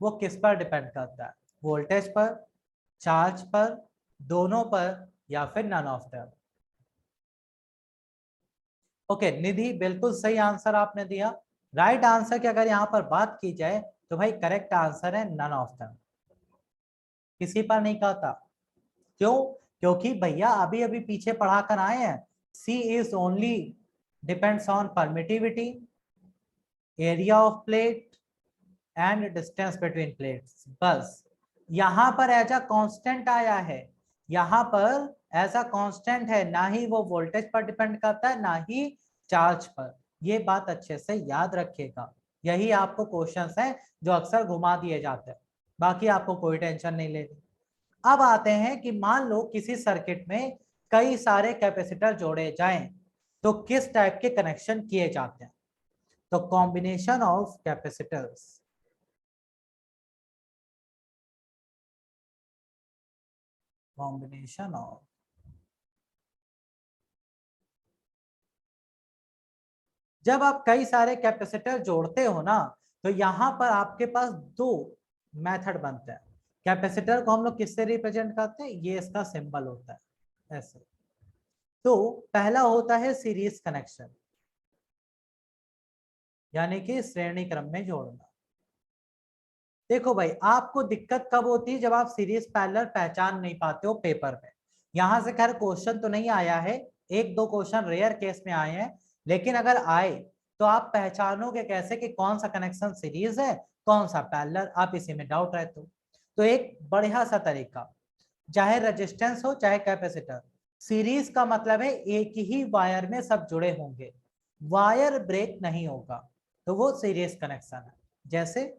वो किस पर डिपेंड करता है, वोल्टेज पर, चार्ज पर, दोनों पर, या फिर नन ऑफ देम। ओके निधि, बिल्कुल सही आंसर आपने दिया। राइट आंसर की अगर यहाँ पर बात की जाए तो भाई करेक्ट आंसर है नन ऑफ देम, किसी पर नहीं कहता। क्यों? क्योंकि भैया अभी अभी पीछे पढ़ा कर आए हैं, C is only depends on permittivity, area of plate and distance between plates, बस। यहां पर एज अ कांस्टेंट आया है, यहां पर एज अ कांस्टेंट है, ना ही वो वोल्टेज पर डिपेंड करता है ना ही चार्ज पर। ये बात अच्छे से याद रखिएगा, यही आपको क्वेश्चंस हैं जो अक्सर घुमा दिए जाते हैं, बाकी आपको कोई टेंशन नहीं लेनी। अब आते हैं कि मान लो किसी सर्किट में कई सारे कैपेसिटर जोड़े जाएं तो किस टाइप के कनेक्शन किए जाते हैं। तो combination of capacitors, combination of, जब आप कई सारे कैपेसिटर जोड़ते हो ना तो यहां पर आपके पास दो मेथड बनते हैं। कैपेसिटर को हम लोग किससे रिप्रेजेंट करते हैं, ये इसका सिंबल होता है ऐसे। तो पहला होता है सीरीज कनेक्शन, यानी कि श्रेणी क्रम में जोड़ना। देखो भाई, आपको दिक्कत कब होती है? जब आप सीरीज पैरेलल पहचान नहीं पाते हो पेपर में। यहां से खैर क्वेश्चन तो नहीं आया है, एक दो क्वेश्चन रेयर केस में आए हैं, लेकिन अगर आए तो आप पहचानोगे कैसे कि कौन सा कनेक्शन सीरीज है, कौन सा पैरेलल? आप इसी में डाउट रहते हो। तो एक बढ़िया सा तरीका, चाहे रेजिस्टेंस हो चाहे कैपेसिटर, सीरीज का मतलब है एक ही वायर में सब जुड़े होंगे, वायर ब्रेक नहीं होगा, तो वो सीरीज कनेक्शन है। जैसे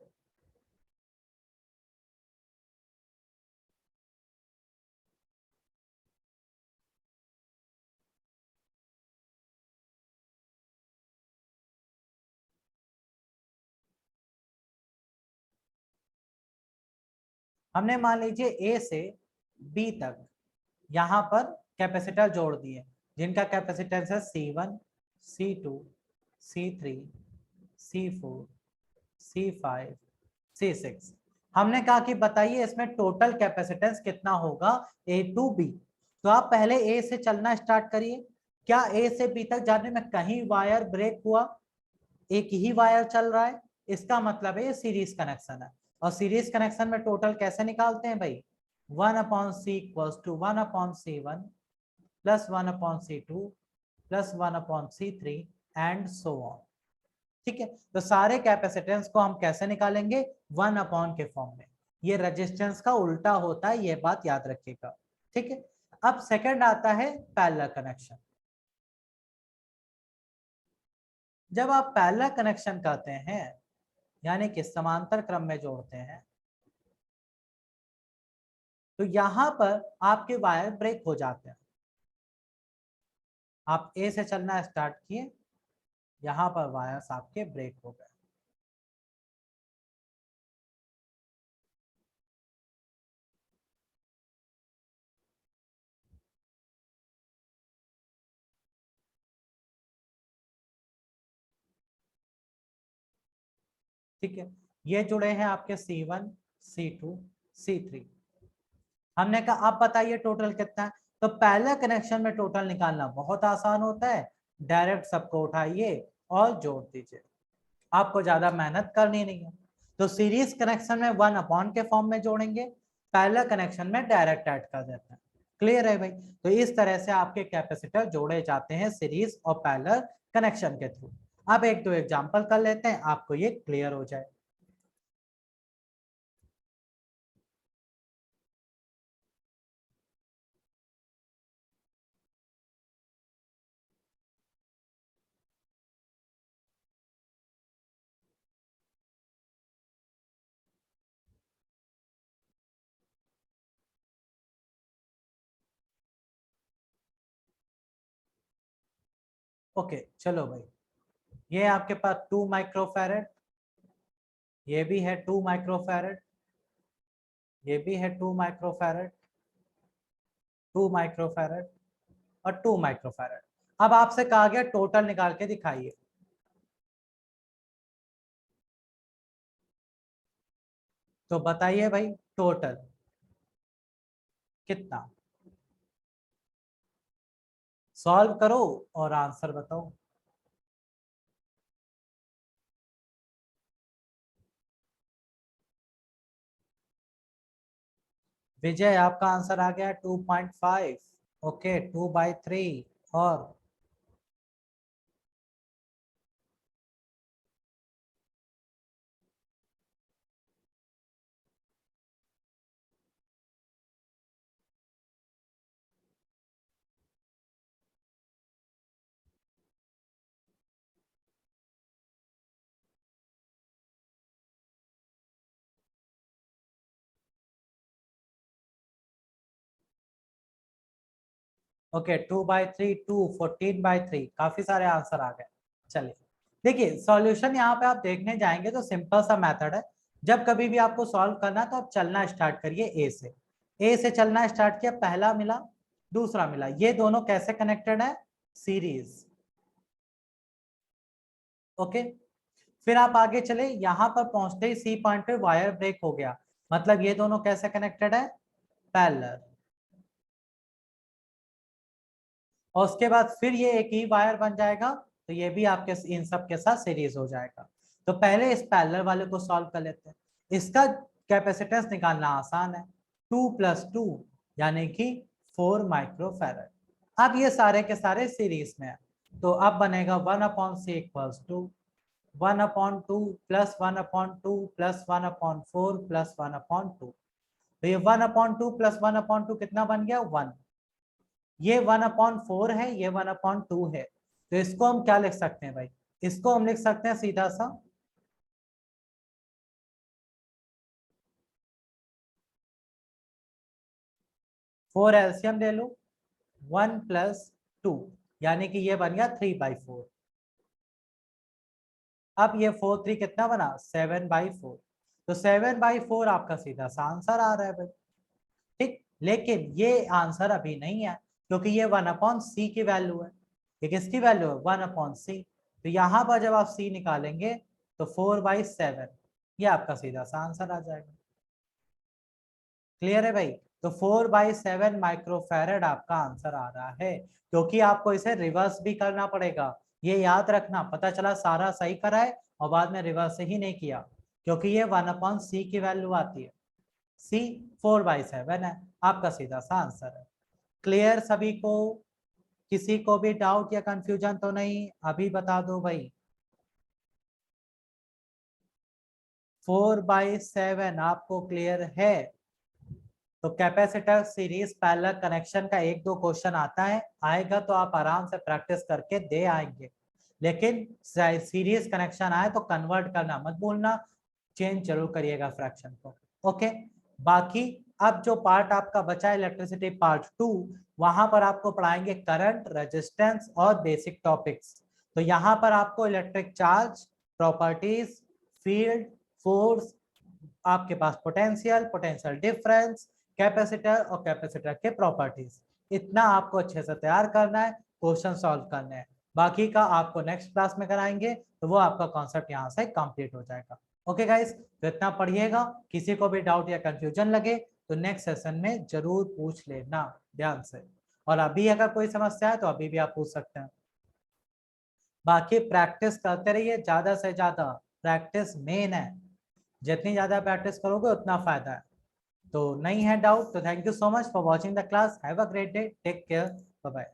हमने मान लीजिए ए से बी तक यहां पर कैपेसिटर जोड़ दिए, जिनका कैपेसिटेंस है C1, C2, C3, C4, C5, C6। हमने कहा कि बताइए इसमें टोटल कैपेसिटेंस कितना होगा ए टू बी। तो आप पहले ए से चलना स्टार्ट करिए। क्या ए से बी तक जाने में कहीं वायर ब्रेक हुआ? एक ही वायर चल रहा है, इसका मतलब है ये सीरीज कनेक्शन है। और सीरीज कनेक्शन में टोटल कैसे निकालते हैं भाई? 1/c equals to 1/c1 plus 1/c2 plus 1/c3 and so on. ठीक है, तो सारे कैपेसिटेंस को हम कैसे निकालेंगे? 1 के फॉर्म में। ये रेजिस्टेंस का उल्टा होता है, ये बात याद रखिएगा। ठीक है, अब सेकंड आता है पैरेलल कनेक्शन। जब आप पैरेलल कनेक्शन करते हैं यानी कि समांतर क्रम में जोड़ते हैं, तो यहां पर आपके वायर ब्रेक हो जाते हैं। आप ए से चलना स्टार्ट किए, यहां पर वायर्स आपके ब्रेक हो गए। ठीक है, ये जुड़े हैं आपके C1, C2, C3। हमने कहा आप बताइए टोटल कितना है? तो पहले कनेक्शन में टोटल निकालना बहुत आसान होता है, डायरेक्ट सबको उठाइए और जोड़ दीजिए, आपको ज्यादा मेहनत करनी नहीं है। तो सीरीज कनेक्शन में 1 के फॉर्म में जोड़ेंगे, पहले कनेक्शन में डायरेक्ट ऐड कर देते हैं। क्लियर है भाई? तो इस तरह से आपके कैपेसिटर जोड़े जाते हैं सीरीज और पैरेलल कनेक्शन के थ्रू। अब एक दो एग्जांपल कर लेते हैं, आपको ये क्लियर हो जाए। ओके चलो भाई, ये आपके पास 2 माइक्रोफैरड, ये भी है 2 माइक्रोफैरड, ये भी है 2 माइक्रोफैरड, 2 माइक्रोफैरड और 2 माइक्रोफैरड। अब आपसे कहा गया टोटल निकाल के दिखाइए। तो बताइए भाई टोटल कितना? सॉल्व करो और आंसर बताओ। विजय, आपका आंसर आ गया 2.5। ओके, 2/3। और ओके, 2/3, 14/3, काफी सारे आंसर आ गए। चलिए देखिए, सॉल्यूशन यहाँ पे आप देखने जाएंगे तो सिंपल सा मेथड है। जब कभी भी आपको सॉल्व करना है तो आप चलना स्टार्ट करिए ए से। ए से चलना स्टार्ट किया, पहला मिला, दूसरा मिला, ये दोनों कैसे कनेक्टेड है? सीरीज। ओके, फिर आप आगे चले, यहां पर पहुंचते ही सी पॉइंट पे वायर ब्रेक हो गया, मतलब ये दोनों कैसे कनेक्टेड है? पैरेलल। और उसके बाद फिर ये एक ही वायर बन जाएगा, तो ये भी आपके इन सब के साथ सीरीज हो जाएगा। तो पहले इस पैरेलल वाले को सॉल्व कर लेते हैं। इसका कैपेसिटेंस निकालना आसान है, 2 + 2 यानी कि 4 माइक्रोफैरड। अब ये सारे के सारे सीरीज में है, तो अब बनेगा 1/c = 1/2 + 1/2 + 1/4 + 1/2। तो ये 1/2 + 1/2 कितना बन गया? 1। ये 1/4 है, ये 1/2 है। तो इसको हम क्या लिख सकते हैं भाई? इसको हम लिख सकते हैं सीधा सा 4 एलसीएम ले लो, 1 + 2 यानी कि ये बन गया 3/4। अब ये 4 3 कितना बना? 7/4। तो 7/4 आपका सीधा सा आंसर आ रहा है भाई। ठीक, लेकिन ये आंसर अभी नहीं है, क्योंकि ये 1/c की वैल्यू है। ये किसकी वैल्यू है? 1/c। तो यहाँ पर जब आप c निकालेंगे तो 4/7, ये आपका सीधा सा आंसर आ जाएगा। क्लियर है भाई? तो 4/7 माइक्रोफैरड आपका आंसर आ रहा है, क्योंकि आपको इसे रिवर्स भी करना पड़ेगा। ये याद रखना, पता चला सारा सही करा है और बाद में रिवर्स ही नहीं किया, क्योंकि ये 1/c की वैल्यू आती है। c 4/7 है, आपका सीधा सा आंसर है। क्लियर सभी को? किसी को भी डाउट या कंफ्यूजन तो नहीं? अभी बता दो भाई। 4/7 आपको क्लियर है? तो कैपेसिटर सीरीज पैरेलल कनेक्शन का 1-2 क्वेश्चन आता है, आएगा तो आप आराम से प्रैक्टिस करके दे आएंगे। लेकिन सीरीज कनेक्शन आए तो कन्वर्ट करना मत भूलना, चेंज जरूर करिएगा फ्रैक्शन को। ओके, बाकी अब जो पार्ट आपका बचा है इलेक्ट्रिसिटी पार्ट 2, वहां पर आपको पढ़ाएंगे करंट, रेजिस्टेंस और बेसिक टॉपिक्स। तो यहाँ पर आपको electric charge, properties, field, force, आपके पास पोटेंशियल, पोटेंशियल डिफरेंस, कैपेसिटर और कैपेसिटर के प्रॉपर्टीज, इतना आपको अच्छे से तैयार करना है, क्वेश्चन सॉल्व करने हैं। बाकी का आपको नेक्स्ट क्लास में कराएंगे, तो वो आपका कॉन्सेप्ट यहाँ से कंप्लीट हो जाएगा। ओके गाइस, तो इतना पढ़िएगा। किसी को भी डाउट या कंफ्यूजन लगे तो नेक्स्ट सेशन में जरूर पूछ लेना ध्यान से, और अभी अगर कोई समस्या है तो अभी भी आप पूछ सकते हैं। बाकी प्रैक्टिस करते रहिए, ज्यादा से ज्यादा प्रैक्टिस मेन है, जितनी ज्यादा प्रैक्टिस करोगे उतना फायदा है। तो नहीं है डाउट तो thank you so much for watching the class. Have a great day, take care, bye bye.